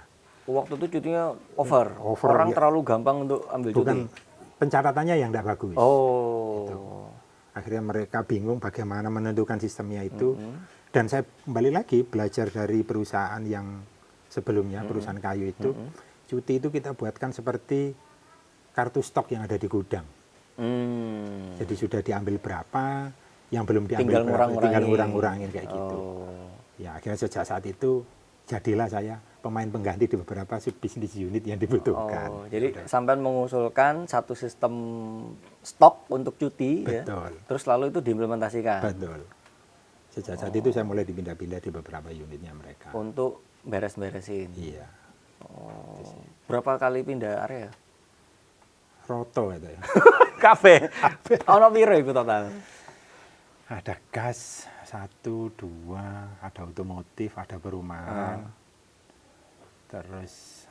Speaker 2: Waktu itu cutinya over.
Speaker 1: Over,
Speaker 2: Orang
Speaker 1: ya.
Speaker 2: terlalu gampang untuk ambil
Speaker 1: Bukan
Speaker 2: cuti.
Speaker 1: pencatatannya yang tidak bagus.
Speaker 2: Oh.
Speaker 1: Akhirnya mereka bingung bagaimana menentukan sistemnya itu. Dan saya kembali lagi belajar dari perusahaan yang sebelumnya, perusahaan kayu itu. Cuti itu kita buatkan seperti kartu stok yang ada di gudang. Jadi sudah diambil berapa, yang belum diambil
Speaker 2: Tinggal
Speaker 1: berapa, tinggal
Speaker 2: ngurang-ngurangin.
Speaker 1: ngurang-ngurangin kayak gitu.
Speaker 2: Oh.
Speaker 1: Ya, akhirnya sejak saat itu jadilah saya pemain pengganti di beberapa sub business unit yang dibutuhkan.
Speaker 2: Oh, jadi sampai mengusulkan satu sistem stok untuk cuti ya.
Speaker 1: Betul.
Speaker 2: Terus lalu itu diimplementasikan
Speaker 1: Betul. Sejak saat itu saya mulai dipindah-pindah di beberapa unitnya mereka.
Speaker 2: untuk beres-beresin.
Speaker 1: Iya.
Speaker 2: Oh. Berapa kali pindah area?
Speaker 1: Roto itu ya.
Speaker 2: Kafe. Ono piro iku total?
Speaker 1: Ada gas, 1, 2, ada otomotif, ada perumahan. Terus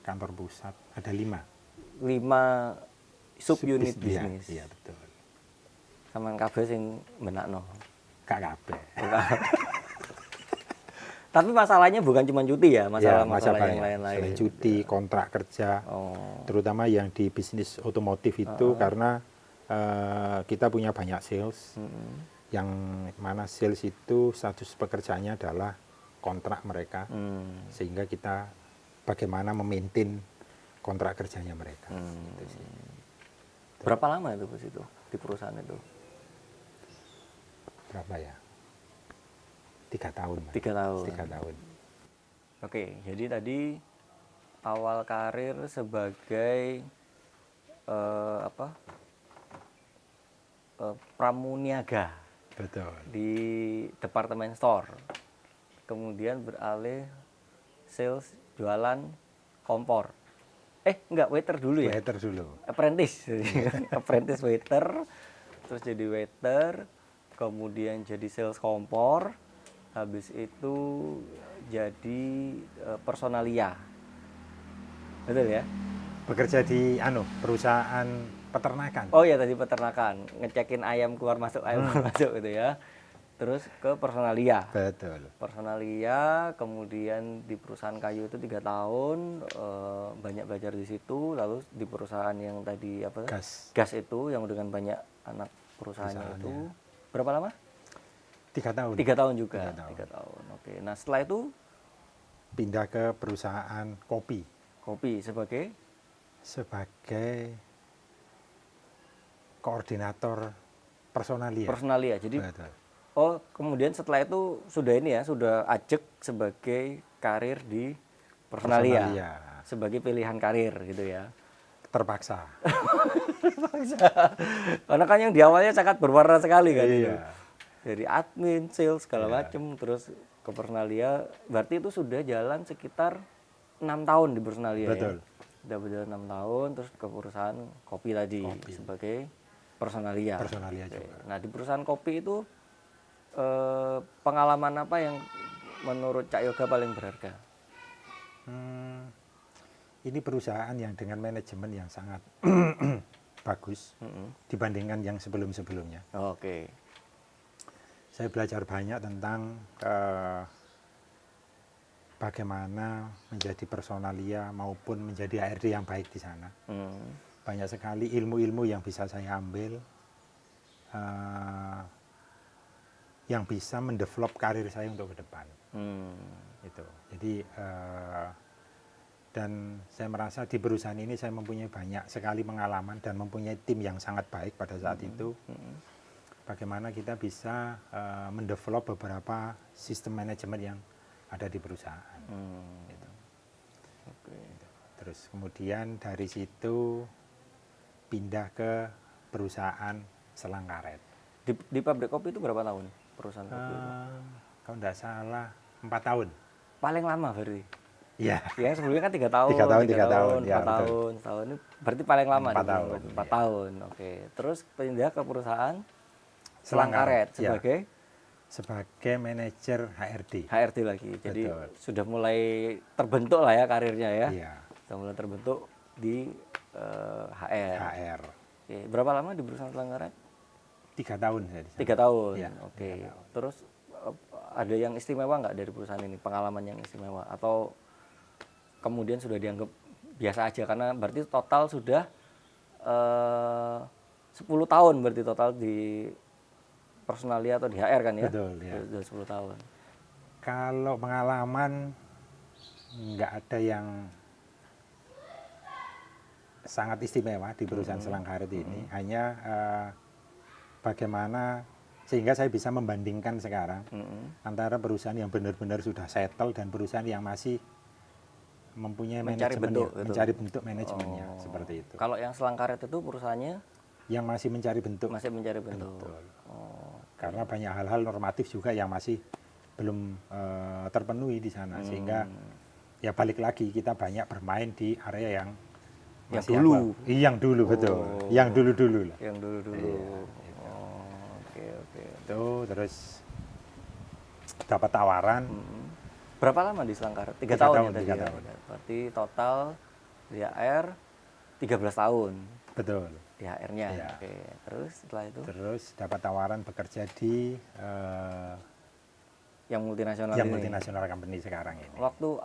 Speaker 1: kantor pusat, ada 5.
Speaker 2: 5 sub unit
Speaker 1: Iya,
Speaker 2: bisnis.
Speaker 1: iya betul.
Speaker 2: Sampeyan kabeh sing benakno.
Speaker 1: Kak kabeh.
Speaker 2: Tapi masalahnya bukan cuma cuti ya, masalah-masalah yang
Speaker 1: banyak.
Speaker 2: lain-lain.
Speaker 1: Selain cuti, kontrak kerja,
Speaker 2: Oh.
Speaker 1: terutama yang di bisnis otomotif itu karena kita punya banyak sales, yang mana sales itu status pekerjaannya adalah kontrak mereka, sehingga kita bagaimana memaintain kontrak kerjanya mereka. Gitu sih.
Speaker 2: Berapa lama itu Bos itu di perusahaan itu?
Speaker 1: Berapa ya? 3 tahun. Mas.
Speaker 2: 3 tahun.
Speaker 1: 3 tahun.
Speaker 2: Oke, jadi tadi awal karir sebagai pramuniaga
Speaker 1: Betul.
Speaker 2: di departemen store. Kemudian beralih sales jualan kompor. Enggak, waiter dulu ya.
Speaker 1: Waiter dulu.
Speaker 2: Apprentice. Apprentice waiter, terus jadi waiter, kemudian jadi sales kompor, habis itu jadi personalia. Betul ya?
Speaker 1: Bekerja di perusahaan peternakan.
Speaker 2: Oh ya, tadi peternakan, ngecekin ayam keluar masuk masuk gitu ya. Terus ke personalia.
Speaker 1: Betul.
Speaker 2: Personalia, kemudian di perusahaan kayu itu 3 tahun, banyak belajar di situ. Lalu di perusahaan yang tadi apa?
Speaker 1: Gas.
Speaker 2: itu yang dengan banyak anak perusahaannya itu berapa lama?
Speaker 1: 3 tahun.
Speaker 2: 3 tahun juga.
Speaker 1: 3 tahun.
Speaker 2: 3 tahun. Oke. Nah setelah itu
Speaker 1: Pindah ke perusahaan kopi
Speaker 2: kopi sebagai
Speaker 1: sebagai koordinator personalia.
Speaker 2: personalia. Jadi
Speaker 1: Betul.
Speaker 2: kemudian setelah itu sudah ini ya, sudah ajek sebagai karir di personalia.
Speaker 1: Personalia.
Speaker 2: Sebagai pilihan karir gitu ya.
Speaker 1: Terpaksa.
Speaker 2: Karena kan yang di awalnya sangat berwarna sekali kan itu.
Speaker 1: Iya.
Speaker 2: Dari admin, sales segala macem, terus ke personalia. Berarti itu sudah jalan sekitar 6 tahun di personalia.
Speaker 1: Betul.
Speaker 2: Ya? Sudah berjalan 6 tahun, terus ke perusahaan kopi tadi sebagai personalia.
Speaker 1: Personalia
Speaker 2: Oke.
Speaker 1: juga.
Speaker 2: Nah di perusahaan kopi itu pengalaman apa yang menurut Cak Yoga paling berharga?
Speaker 1: Ini perusahaan yang dengan manajemen yang sangat bagus dibandingkan yang sebelum-sebelumnya.
Speaker 2: Oke.
Speaker 1: Saya belajar banyak tentang bagaimana menjadi personalia maupun menjadi HRD yang baik di sana. Banyak sekali ilmu-ilmu yang bisa saya ambil, yang bisa mendevelop karir saya untuk ke depan. Itu. Jadi dan saya merasa di perusahaan ini saya mempunyai banyak sekali pengalaman dan mempunyai tim yang sangat baik pada saat itu. Bagaimana kita bisa mendevelop beberapa sistem manajemen yang ada di perusahaan. Gitu.
Speaker 2: Oke.
Speaker 1: Terus kemudian dari situ pindah ke perusahaan selang karet.
Speaker 2: Di pabrik kopi itu berapa tahun perusahaan kopi itu?
Speaker 1: Kalau tidak salah 4 tahun.
Speaker 2: Paling lama berarti?
Speaker 1: Iya.
Speaker 2: Ya sebelumnya kan 3 tahun,
Speaker 1: 3 tahun,
Speaker 2: 3 tahun,
Speaker 1: ya,
Speaker 2: 4 tahun, setahun ini berarti paling lama
Speaker 1: 4
Speaker 2: di
Speaker 1: tahun,
Speaker 2: 4
Speaker 1: iya.
Speaker 2: tahun. Oke. Terus pindah ke perusahaan
Speaker 1: Selang
Speaker 2: Selang Karet
Speaker 1: Karet, iya.
Speaker 2: sebagai
Speaker 1: manajer HRD.
Speaker 2: HRD lagi. Jadi
Speaker 1: Betul.
Speaker 2: sudah mulai terbentuk lah ya karirnya ya.
Speaker 1: Iya.
Speaker 2: Sudah mulai terbentuk di HR.
Speaker 1: HR.
Speaker 2: Oke. Berapa lama di perusahaan Selang Karet?
Speaker 1: 3 tahun saya di sana.
Speaker 2: 3 tahun.
Speaker 1: Iya,
Speaker 2: Oke.
Speaker 1: 3 tahun.
Speaker 2: Terus ada yang istimewa nggak dari perusahaan ini? Pengalaman yang istimewa atau kemudian sudah dianggap biasa aja karena berarti total sudah 10 tahun berarti total di personalia atau di HR kan ya?
Speaker 1: Betul, ya.
Speaker 2: Sudah 10 tahun.
Speaker 1: Kalau pengalaman nggak ada yang sangat istimewa di perusahaan Selang Karet ini. Hanya bagaimana sehingga saya bisa membandingkan sekarang antara perusahaan yang benar-benar sudah settle dan perusahaan yang masih mempunyai
Speaker 2: Mencari
Speaker 1: manajemennya,
Speaker 2: bentuk, gitu.
Speaker 1: mencari bentuk manajemennya seperti itu.
Speaker 2: Kalau yang Selang Karet itu perusahaannya
Speaker 1: Yang masih mencari bentuk.
Speaker 2: masih mencari bentuk.
Speaker 1: Betul. Karena banyak hal-hal normatif juga yang masih belum terpenuhi di sana, sehingga ya balik lagi kita banyak bermain di area yang
Speaker 2: Yang
Speaker 1: masih
Speaker 2: dulu.
Speaker 1: yang dulu betul, yang dulu-dulu lah.
Speaker 2: Yang dulu-dulu.
Speaker 1: Iya,
Speaker 2: Oke, oke.
Speaker 1: Itu terus dapat tawaran.
Speaker 2: Berapa lama di Selang Karet? 3
Speaker 1: 3
Speaker 2: tahun,
Speaker 1: tahun,
Speaker 2: ya tadi
Speaker 1: 3
Speaker 2: ya?
Speaker 1: tahun.
Speaker 2: Berarti total di HR 13 tahun
Speaker 1: Betul.
Speaker 2: di HR-nya.
Speaker 1: Iya.
Speaker 2: Oke. Terus setelah itu
Speaker 1: Terus dapat tawaran bekerja di
Speaker 2: yang multinasional
Speaker 1: yang
Speaker 2: ini.
Speaker 1: multinasional company sekarang ini.
Speaker 2: Waktu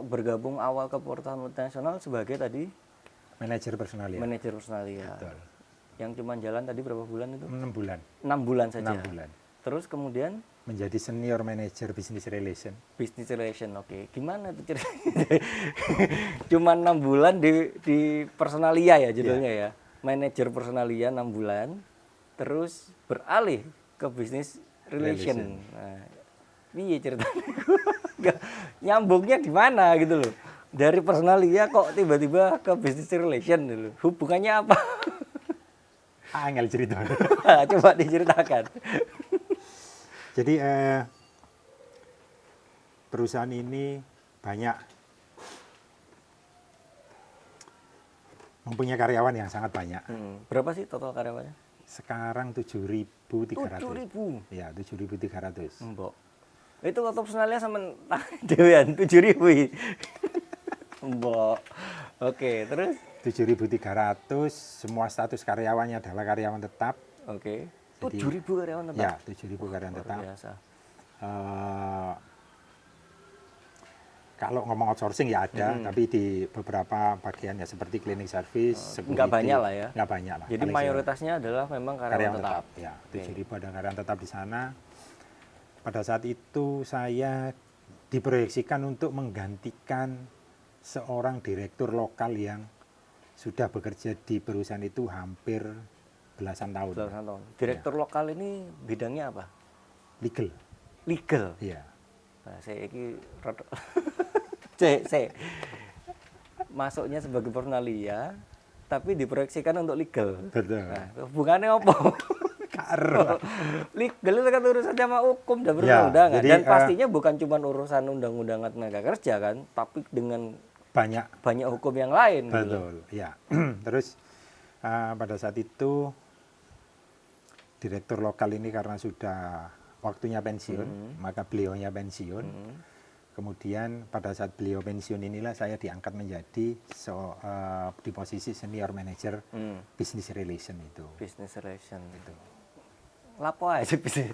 Speaker 2: bergabung awal ke perusahaan multinasional sebagai tadi
Speaker 1: Manajer personalia.
Speaker 2: manajer personalia.
Speaker 1: Betul.
Speaker 2: Yang cuma jalan tadi berapa bulan itu?
Speaker 1: 6 bulan.
Speaker 2: 6 bulan saja.
Speaker 1: 6 bulan.
Speaker 2: Terus kemudian
Speaker 1: Menjadi senior manager business relation.
Speaker 2: business relation. Oke. Gimana tuh ceritanya? Cuma 6 bulan di personalia ya judulnya ya. Manajer personalia 6 bulan. Terus beralih ke business relation. Nah, piye ceritanya? Nggak, nyambungnya di mana gitu loh. Dari personalia kok tiba-tiba ke business relation dulu. Hubungannya apa?
Speaker 1: Angel cerita.
Speaker 2: Coba diceritakan.
Speaker 1: Jadi perusahaan ini banyak mempunyai karyawan yang sangat banyak.
Speaker 2: Berapa sih total karyawannya?
Speaker 1: Sekarang 7.300.
Speaker 2: 7.000.
Speaker 1: Ya, 7.300.
Speaker 2: Mbok. Itu waktu personalnya sama dewean 7.000. Mbok. Oke, terus
Speaker 1: 7.300, semua status karyawannya adalah karyawan tetap.
Speaker 2: oke.
Speaker 1: Jadi-
Speaker 2: 7.000 karyawan tetap.
Speaker 1: Ya, 7.000 karyawan
Speaker 2: Luar
Speaker 1: tetap.
Speaker 2: biasa.
Speaker 1: Kalau ngomong outsourcing ya ada, tapi di beberapa bagian ya seperti cleaning service,
Speaker 2: nggak
Speaker 1: security,
Speaker 2: banyak lah ya.
Speaker 1: Nggak banyak lah.
Speaker 2: Jadi
Speaker 1: Paling
Speaker 2: mayoritasnya adalah memang karyawan
Speaker 1: karyawan
Speaker 2: tetap.
Speaker 1: tetap. Ya, 7.000 ada karyawan tetap di sana. Pada saat itu saya diproyeksikan untuk menggantikan seorang direktur lokal yang sudah bekerja di perusahaan itu hampir belasan tahun.
Speaker 2: Belasan tahun. Direktur lokal ini bidangnya apa?
Speaker 1: Legal.
Speaker 2: Legal.
Speaker 1: Iya.
Speaker 2: Nah, saya ini saya masuknya sebagai personalia tapi diproyeksikan untuk legal.
Speaker 1: Betul.
Speaker 2: Nah, hubungannya apa?
Speaker 1: Karo.
Speaker 2: Legal itu kan urusan sama hukum dan
Speaker 1: Ya,
Speaker 2: perundang-undangan.
Speaker 1: jadi,
Speaker 2: Dan pastinya bukan cuma urusan undang-undang tenaga kerja kan, tapi dengan
Speaker 1: banyak.
Speaker 2: banyak hukum yang lain. Gitu.
Speaker 1: Betul. Ya. Terus pada saat itu direktur lokal ini karena sudah waktunya pensiun, maka beliaunya pensiun. Kemudian pada saat beliau pensiun inilah saya diangkat menjadi di posisi senior manager business relation itu.
Speaker 2: Business relation itu. Lapo aja bisnis.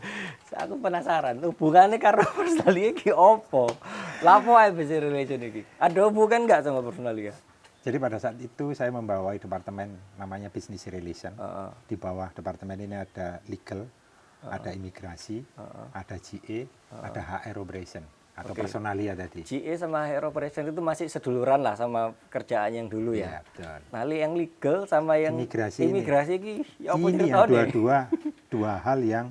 Speaker 2: Aku penasaran, hubungannya karo Personalia iki opo? Lapo aja business relation iki. Ada hubungan nggak sama Personalia?
Speaker 1: Jadi pada saat itu saya membawai departemen namanya business relation. Di bawah departemen ini ada legal, ada imigrasi, ada GE, ada HR operation atau Personalia tadi.
Speaker 2: GE sama HR operation itu masih seduluran lah sama kerjaan yang dulu ya.
Speaker 1: Betul.
Speaker 2: Nah, yang legal sama yang
Speaker 1: Imigrasi
Speaker 2: iki ya apa
Speaker 1: ini
Speaker 2: ceritanya?
Speaker 1: dua hal yang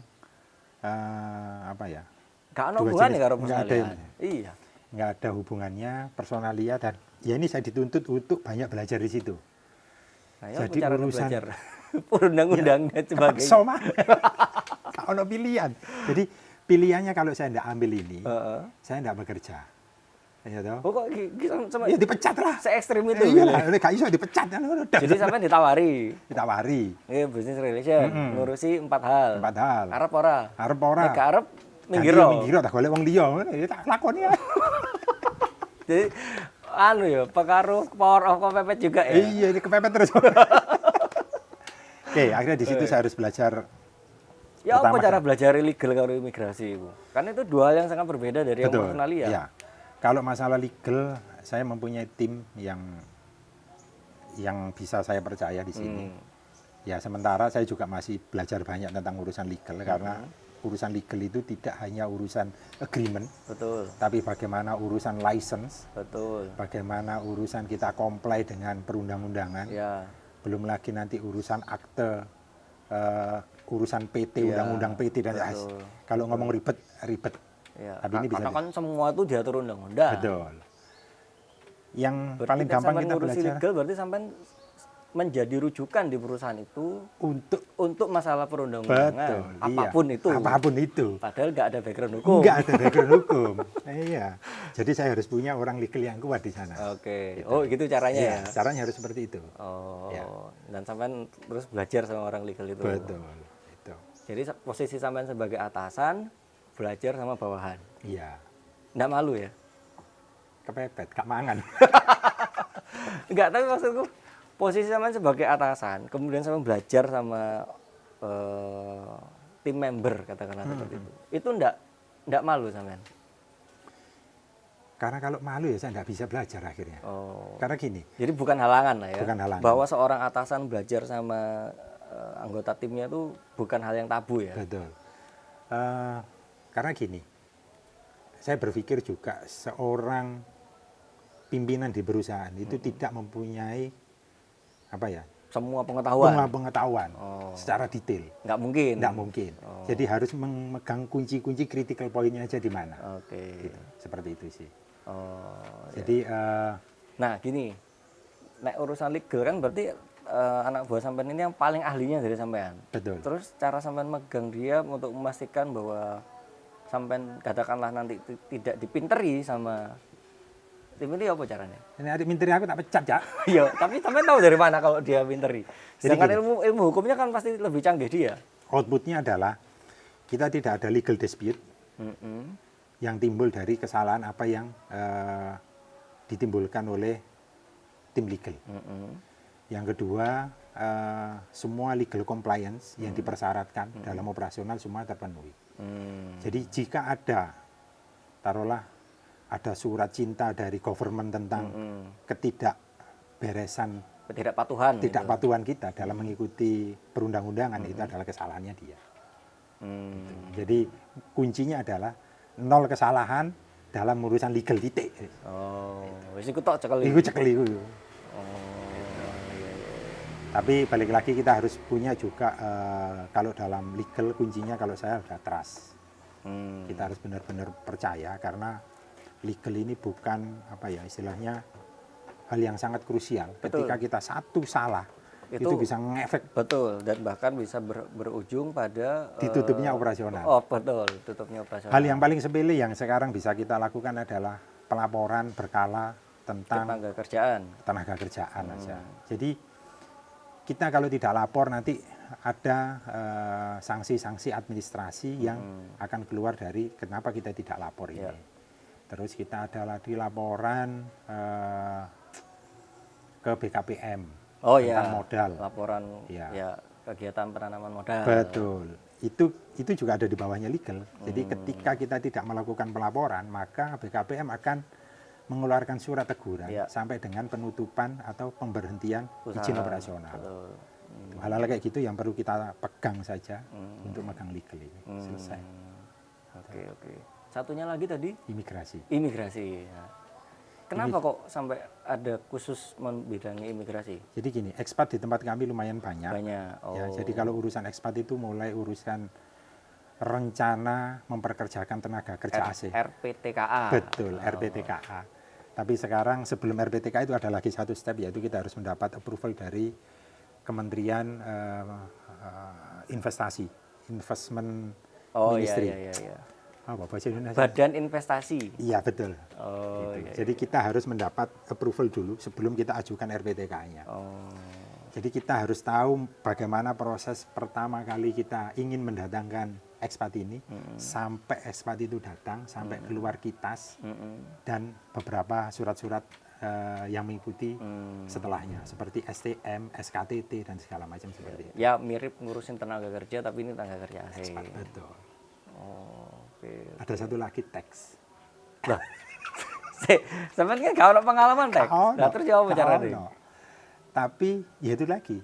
Speaker 1: apa ya?
Speaker 2: Gak ada hubungannya karo
Speaker 1: nggak ada,
Speaker 2: Personalia. Iya.
Speaker 1: nggak ada hubungannya Personalia dan ya ini saya dituntut untuk banyak belajar di situ.
Speaker 2: Nah, ya
Speaker 1: Jadi
Speaker 2: cara
Speaker 1: urusan
Speaker 2: belajar perundang-undang dan sebagainya.
Speaker 1: Sama. Kalau pilihan. Jadi pilihannya kalau saya tidak ambil ini, saya tidak bekerja. Ya toh?
Speaker 2: Oh, kok sama
Speaker 1: Ya dipecat lah.
Speaker 2: se-ekstrim itu.
Speaker 1: Iya lah, gak iso dipecat kan.
Speaker 2: Jadi sampai ditawari.
Speaker 1: Ditawari.
Speaker 2: Business relation, ngurusi 4 hal.
Speaker 1: 4 hal.
Speaker 2: Arep ora?
Speaker 1: Arep ora?
Speaker 2: Nek gak arep minggiro.
Speaker 1: Minggiro tak golek wong liya, ya tak lakoni ya.
Speaker 2: Jadi anu ya, pengaruh power of kepepet juga ya.
Speaker 1: Iya, ini kepepet terus. Oke, akhirnya di situ saya harus belajar.
Speaker 2: Ya apa cara belajar legal karo imigrasi itu? Karena itu dua hal yang sangat berbeda dari yang Personalia.
Speaker 1: Iya. Kalau masalah legal, saya mempunyai tim yang bisa saya percaya di sini. Ya, sementara saya juga masih belajar banyak tentang urusan legal karena urusan legal itu tidak hanya urusan agreement,
Speaker 2: betul.
Speaker 1: Tapi bagaimana urusan license,
Speaker 2: betul.
Speaker 1: Bagaimana urusan kita comply dengan perundang-undangan,
Speaker 2: ya.
Speaker 1: Belum lagi nanti urusan akte, urusan PT, undang-undang PT dan kalau ngomong ribet.
Speaker 2: Ya.
Speaker 1: Tapi ini bisa
Speaker 2: karena kan semua itu diatur undang-undang.
Speaker 1: Betul. Yang
Speaker 2: berarti
Speaker 1: paling gampang kita belajar
Speaker 2: legal berarti sampai menjadi rujukan di perusahaan itu untuk masalah perundang-undangan. Apapun itu. Padahal nggak ada background hukum.
Speaker 1: Nggak ada background hukum. Iya. Jadi saya harus punya orang legal yang kuat di sana.
Speaker 2: Oke. Oh, gitu caranya ya.
Speaker 1: Caranya harus seperti itu.
Speaker 2: Oh. Ya. Dan sampai terus belajar sama orang legal itu.
Speaker 1: Betul. Itu.
Speaker 2: Jadi posisi sampai sebagai atasan belajar sama bawahan.
Speaker 1: Iya.
Speaker 2: Nggak malu ya?
Speaker 1: Kepepet, gak mangan.
Speaker 2: Enggak, tapi maksudku posisi sampean sebagai atasan, kemudian sampean belajar sama tim member katakanlah seperti itu. Itu enggak malu sampean?
Speaker 1: Karena kalau malu ya saya enggak bisa belajar akhirnya. Karena gini.
Speaker 2: Jadi bukan halangan lah ya.
Speaker 1: Bukan halangan.
Speaker 2: Bahwa seorang atasan belajar sama anggota timnya itu bukan hal yang tabu ya.
Speaker 1: Betul. Karena gini. Saya berpikir juga seorang pimpinan di perusahaan itu tidak mempunyai
Speaker 2: semua pengetahuan
Speaker 1: secara detail. Nggak mungkin. Jadi harus memegang kunci-kunci critical point-nya aja di mana. Gitu. Seperti itu sih. Jadi
Speaker 2: nah gini, nek urusan legal kan berarti anak buah sampean ini yang paling ahlinya dari sampean.
Speaker 1: Betul.
Speaker 2: Terus cara sampean megang dia untuk memastikan bahwa sampean katakanlah nanti tidak dipinteri sama tim ini apa caranya?
Speaker 1: Ini adik minteri aku tak pecat ya.
Speaker 2: Iya, tapi sampean tahu dari mana kalau dia pinteri? Sedangkan ilmu hukumnya kan pasti lebih canggih dia.
Speaker 1: Outputnya adalah kita tidak ada legal dispute yang timbul dari kesalahan apa yang ditimbulkan oleh tim legal. Yang kedua, semua legal compliance yang dipersyaratkan dalam operasional semua terpenuhi. Jadi jika ada, taruhlah ada surat cinta dari government tentang ketidakpatuhan kita dalam mengikuti perundang-undangan, itu adalah kesalahannya dia. Gitu. Jadi kuncinya adalah 0 kesalahan dalam urusan legal titik.
Speaker 2: Wis iku tok cekel.
Speaker 1: Iku cekel iku. Tapi balik lagi kita harus punya juga kalau dalam legal kuncinya kalau saya sudah trust. Kita harus benar-benar percaya karena legal ini bukan istilahnya hal yang sangat krusial.
Speaker 2: Betul.
Speaker 1: Ketika kita satu salah itu bisa ngefek.
Speaker 2: Betul, dan bahkan bisa berujung pada
Speaker 1: ditutupnya operasional.
Speaker 2: Betul, tutupnya operasional.
Speaker 1: Hal yang paling sepele yang sekarang bisa kita lakukan adalah pelaporan berkala tentang
Speaker 2: tenaga kerjaan
Speaker 1: aja. Jadi kita kalau tidak lapor nanti ada sanksi-sanksi administrasi yang akan keluar dari kenapa kita tidak lapor ini.
Speaker 2: Ya.
Speaker 1: Terus kita ada lagi laporan ke BKPM
Speaker 2: Oh
Speaker 1: tentang
Speaker 2: ya,
Speaker 1: modal.
Speaker 2: laporan
Speaker 1: Ya.
Speaker 2: ya kegiatan penanaman modal.
Speaker 1: Betul. Itu juga ada di bawahnya legal. Jadi ketika kita tidak melakukan pelaporan, maka BKPM akan mengeluarkan surat teguran
Speaker 2: Ya.
Speaker 1: sampai dengan penutupan atau pemberhentian
Speaker 2: Usaha.
Speaker 1: izin operasional.
Speaker 2: Betul.
Speaker 1: Hal-hal kayak gitu yang perlu kita pegang saja untuk megang legal ini. Selesai.
Speaker 2: Oke, oke. Satunya lagi tadi
Speaker 1: Imigrasi.
Speaker 2: imigrasi. Ya. Kenapa kok sampai ada khusus membidangi imigrasi?
Speaker 1: Jadi gini, ekspat di tempat kami lumayan banyak.
Speaker 2: Banyak. Oh.
Speaker 1: Ya, jadi kalau urusan ekspat itu mulai urusan rencana memperkerjakan tenaga kerja asing.
Speaker 2: RPTKA.
Speaker 1: Betul, RPTKA. Tapi sekarang sebelum RPTKA itu ada lagi satu step, yaitu kita harus mendapat approval dari Kementerian Investasi, Investment
Speaker 2: Oh iya,
Speaker 1: Ministry.
Speaker 2: iya, iya.
Speaker 1: Apa bahasa Indonesia?
Speaker 2: Badan investasi.
Speaker 1: Iya, betul.
Speaker 2: Oh
Speaker 1: Gitu.
Speaker 2: iya.
Speaker 1: Jadi kita harus mendapat approval dulu sebelum kita ajukan RPTKA-nya.
Speaker 2: Oh.
Speaker 1: Jadi kita harus tahu bagaimana proses pertama kali kita ingin mendatangkan ekspat ini, sampai ekspat itu datang, sampai keluar kitas, dan beberapa surat-surat yang mengikuti setelahnya, seperti STM, SKTT, dan segala macam seperti itu.
Speaker 2: Ya mirip ngurusin tenaga kerja tapi ini tenaga kerja asing.
Speaker 1: Betul.
Speaker 2: Oh, oke.
Speaker 1: Ada satu lagi teks.
Speaker 2: Lah. Sebenarnya kan kalau pengalaman teks. Nah, terus jawab cara ini.
Speaker 1: Tapi ya itu lagi,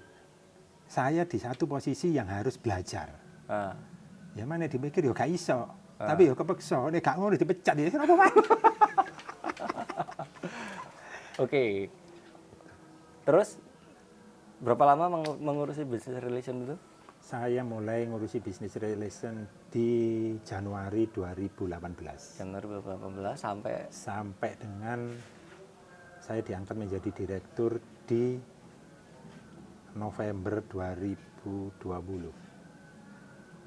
Speaker 1: saya di satu posisi yang harus belajar.
Speaker 2: Ah.
Speaker 1: Ya mana dipikir ya gak iso, tapi ya kepeksa, nek gak ngono dipecat ya kenapa wae.
Speaker 2: Oke. Terus berapa lama mengurusi business relation itu?
Speaker 1: Saya mulai ngurusi business relation di Januari 2018.
Speaker 2: Januari 2018
Speaker 1: Sampai dengan saya diangkat menjadi direktur di November 2020.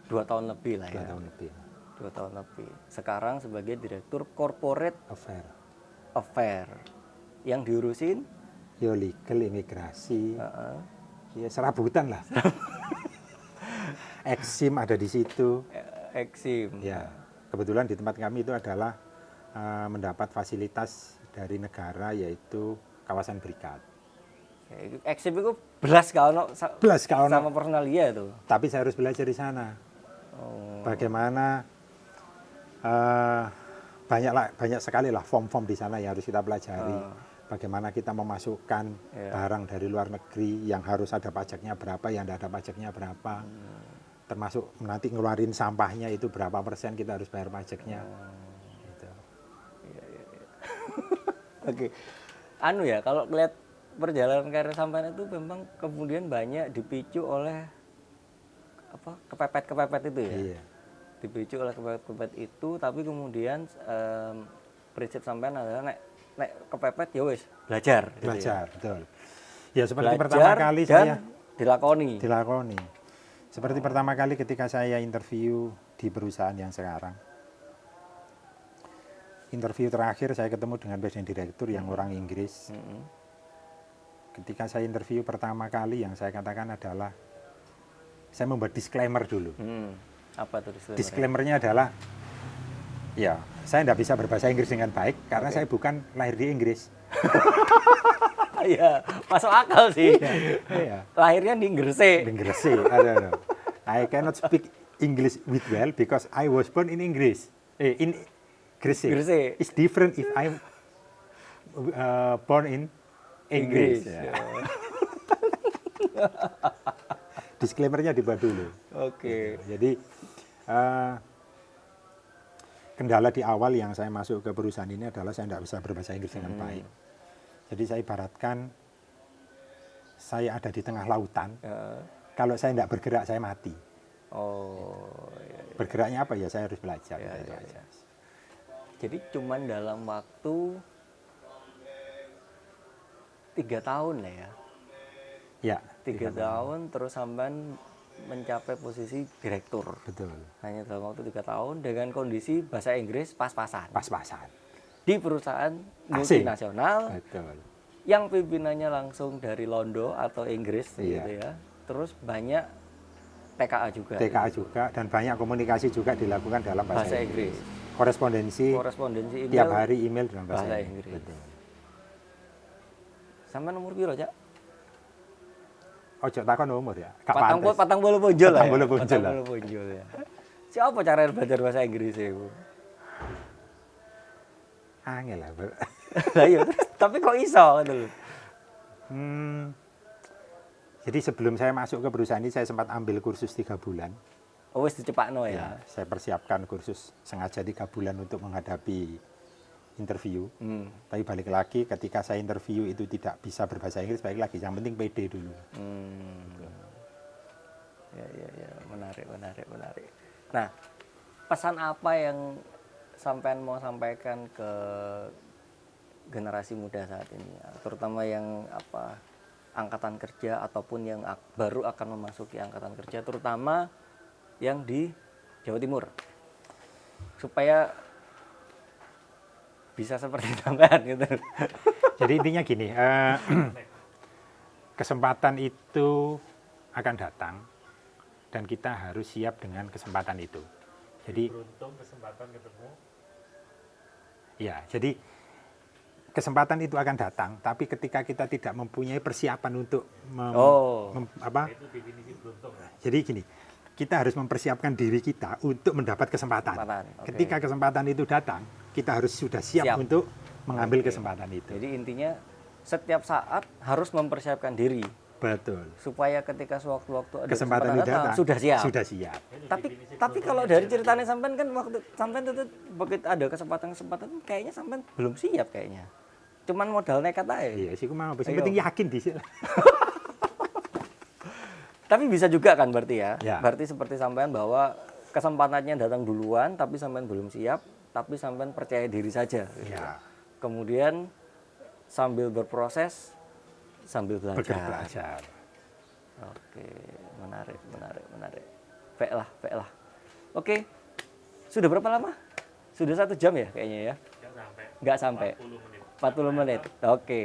Speaker 2: 2 tahun lebih lah
Speaker 1: 2
Speaker 2: ya.
Speaker 1: tahun lebih.
Speaker 2: 2 tahun lebih. Sekarang sebagai direktur corporate affair yang diurusin
Speaker 1: Ya legal, imigrasi, ya serabutan lah. Eksim ada di situ.
Speaker 2: Eksim.
Speaker 1: Ya, kebetulan di tempat kami itu adalah mendapat fasilitas dari negara, yaitu kawasan berikat.
Speaker 2: Eksim itu belas kalau sama personalia itu.
Speaker 1: Tapi saya harus belajar di sana. Bagaimana banyak sekali lah form-form di sana yang harus kita pelajari. Bagaimana kita memasukkan barang dari luar negeri yang harus ada pajaknya berapa, yang tidak ada pajaknya berapa. Termasuk nanti ngeluarin sampahnya itu berapa persen kita harus bayar pajaknya. Gitu.
Speaker 2: Oke. Anu ya, kalau lihat perjalanan karir sampean itu memang kemudian banyak dipicu oleh apa kepepet-kepepet itu ya.
Speaker 1: Iya.
Speaker 2: Dipicu oleh kepepet-kepepet itu, tapi kemudian prinsip sampean adalah nek kepepet ya wis belajar.
Speaker 1: Belajar,
Speaker 2: gitu ya.
Speaker 1: betul. Ya seperti
Speaker 2: Belajar
Speaker 1: pertama kali
Speaker 2: dan
Speaker 1: saya
Speaker 2: dilakoni.
Speaker 1: Seperti pertama kali ketika saya interview di perusahaan yang sekarang. Interview terakhir saya ketemu dengan presiden direktur yang orang Inggris. Ketika saya interview pertama kali yang saya katakan adalah saya membuat disclaimer dulu.
Speaker 2: Apa tuh disclaimer?
Speaker 1: Disclaimernya adalah ya, saya tidak bisa berbahasa Inggris dengan baik karena saya bukan lahir di Inggris.
Speaker 2: Iya, masuk akal sih.
Speaker 1: Iya.
Speaker 2: Lahirnya di Gresik.
Speaker 1: In Gresik, I cannot speak English with well because I was born in English. In Gresik. It's different if I'm born in Inggris. Ya. Disclaimernya dibuat dulu.
Speaker 2: Oke.
Speaker 1: Jadi kendala di awal yang saya masuk ke perusahaan ini adalah saya tidak bisa berbahasa Inggris dengan baik. Jadi saya ibaratkan saya ada di tengah lautan. Kalau saya tidak bergerak saya mati.
Speaker 2: Oh. Iya.
Speaker 1: Bergeraknya apa ya? Saya harus belajar.
Speaker 2: Ya,
Speaker 1: itu
Speaker 2: ya,
Speaker 1: aja.
Speaker 2: ya. Jadi cuman dalam waktu 3 tahun lah ya.
Speaker 1: Ya.
Speaker 2: 3 tahun terus sampean mencapai posisi direktur.
Speaker 1: Betul.
Speaker 2: Hanya dalam waktu 3 tahun dengan kondisi bahasa Inggris pas-pasan.
Speaker 1: Pas-pasan.
Speaker 2: Di perusahaan
Speaker 1: Asing.
Speaker 2: multinasional
Speaker 1: Betul.
Speaker 2: yang pimpinannya langsung dari Londo atau Inggris
Speaker 1: Iya.
Speaker 2: gitu ya. Terus banyak TKA juga.
Speaker 1: TKA juga, dan banyak komunikasi juga dilakukan dalam bahasa
Speaker 2: Bahasa
Speaker 1: Inggris.
Speaker 2: Inggris.
Speaker 1: Korespondensi
Speaker 2: Email
Speaker 1: tiap hari email dalam bahasa
Speaker 2: bahasa
Speaker 1: Inggris.
Speaker 2: Inggris.
Speaker 1: Betul.
Speaker 2: Sampai nomor piro, Cak?
Speaker 1: Ojo takon umur ya. Gak
Speaker 2: Patang
Speaker 1: pantes.
Speaker 2: puluh punjul lah.
Speaker 1: 40 punjul lah.
Speaker 2: 40 punjul ya. Siapa cara belajar bahasa Inggris itu?
Speaker 1: Angel lah, Bro.
Speaker 2: Lah iya, tapi kok iso gitu loh.
Speaker 1: Jadi sebelum saya masuk ke perusahaan ini, saya sempat ambil kursus 3 bulan.
Speaker 2: Oh, wis dicepakno ya.
Speaker 1: Ya, saya persiapkan kursus sengaja 3 bulan untuk menghadapi interview. Tapi balik lagi, ketika saya interview itu tidak bisa berbahasa Inggris, balik lagi. Yang penting pede dulu.
Speaker 2: Ya, menarik. Nah, pesan apa yang sampean mau sampaikan ke generasi muda saat ini, terutama yang angkatan kerja ataupun yang baru akan memasuki angkatan kerja, terutama yang di Jawa Timur, supaya bisa seperti sampean gitu.
Speaker 1: Jadi intinya gini, kesempatan itu akan datang dan kita harus siap dengan kesempatan itu. Jadi
Speaker 3: Beruntung kesempatan ketemu.
Speaker 1: ya, jadi kesempatan itu akan datang, tapi ketika kita tidak mempunyai persiapan untuk
Speaker 3: Itu definisi beruntung ya.
Speaker 1: jadi gini, kita harus mempersiapkan diri kita untuk mendapat kesempatan.
Speaker 2: Oke.
Speaker 1: Ketika kesempatan itu datang, kita harus sudah siap. Untuk mengambil kesempatan itu.
Speaker 2: Jadi intinya setiap saat harus mempersiapkan diri
Speaker 1: Betul.
Speaker 2: supaya ketika sewaktu-waktu ada
Speaker 1: Kesempatan itu datang,
Speaker 2: sudah siap.
Speaker 1: Sudah siap.
Speaker 2: Tapi kalau dari ceritanya sampean kan waktu sampean itu begitu ada kesempatan kayaknya sampean belum siap kayaknya. Cuman modal nekat aja.
Speaker 1: Iya sih, aku mau. Yang
Speaker 2: Ayo.
Speaker 1: penting yakin di sini.
Speaker 2: Tapi bisa juga kan berarti ya.
Speaker 1: Ya.
Speaker 2: Berarti seperti sampean bahwa kesempatannya datang duluan tapi sampean belum siap, tapi sampean percaya diri saja. Gitu.
Speaker 1: Ya.
Speaker 2: Kemudian sambil berproses sambil
Speaker 1: Belajar.
Speaker 2: Oke, menarik. Baiklah. Oke, sudah berapa lama? Sudah 1 jam ya kayaknya ya?
Speaker 3: Nggak sampai.
Speaker 2: Nggak sampai.
Speaker 3: 40 menit.
Speaker 2: 40 menit. Oke.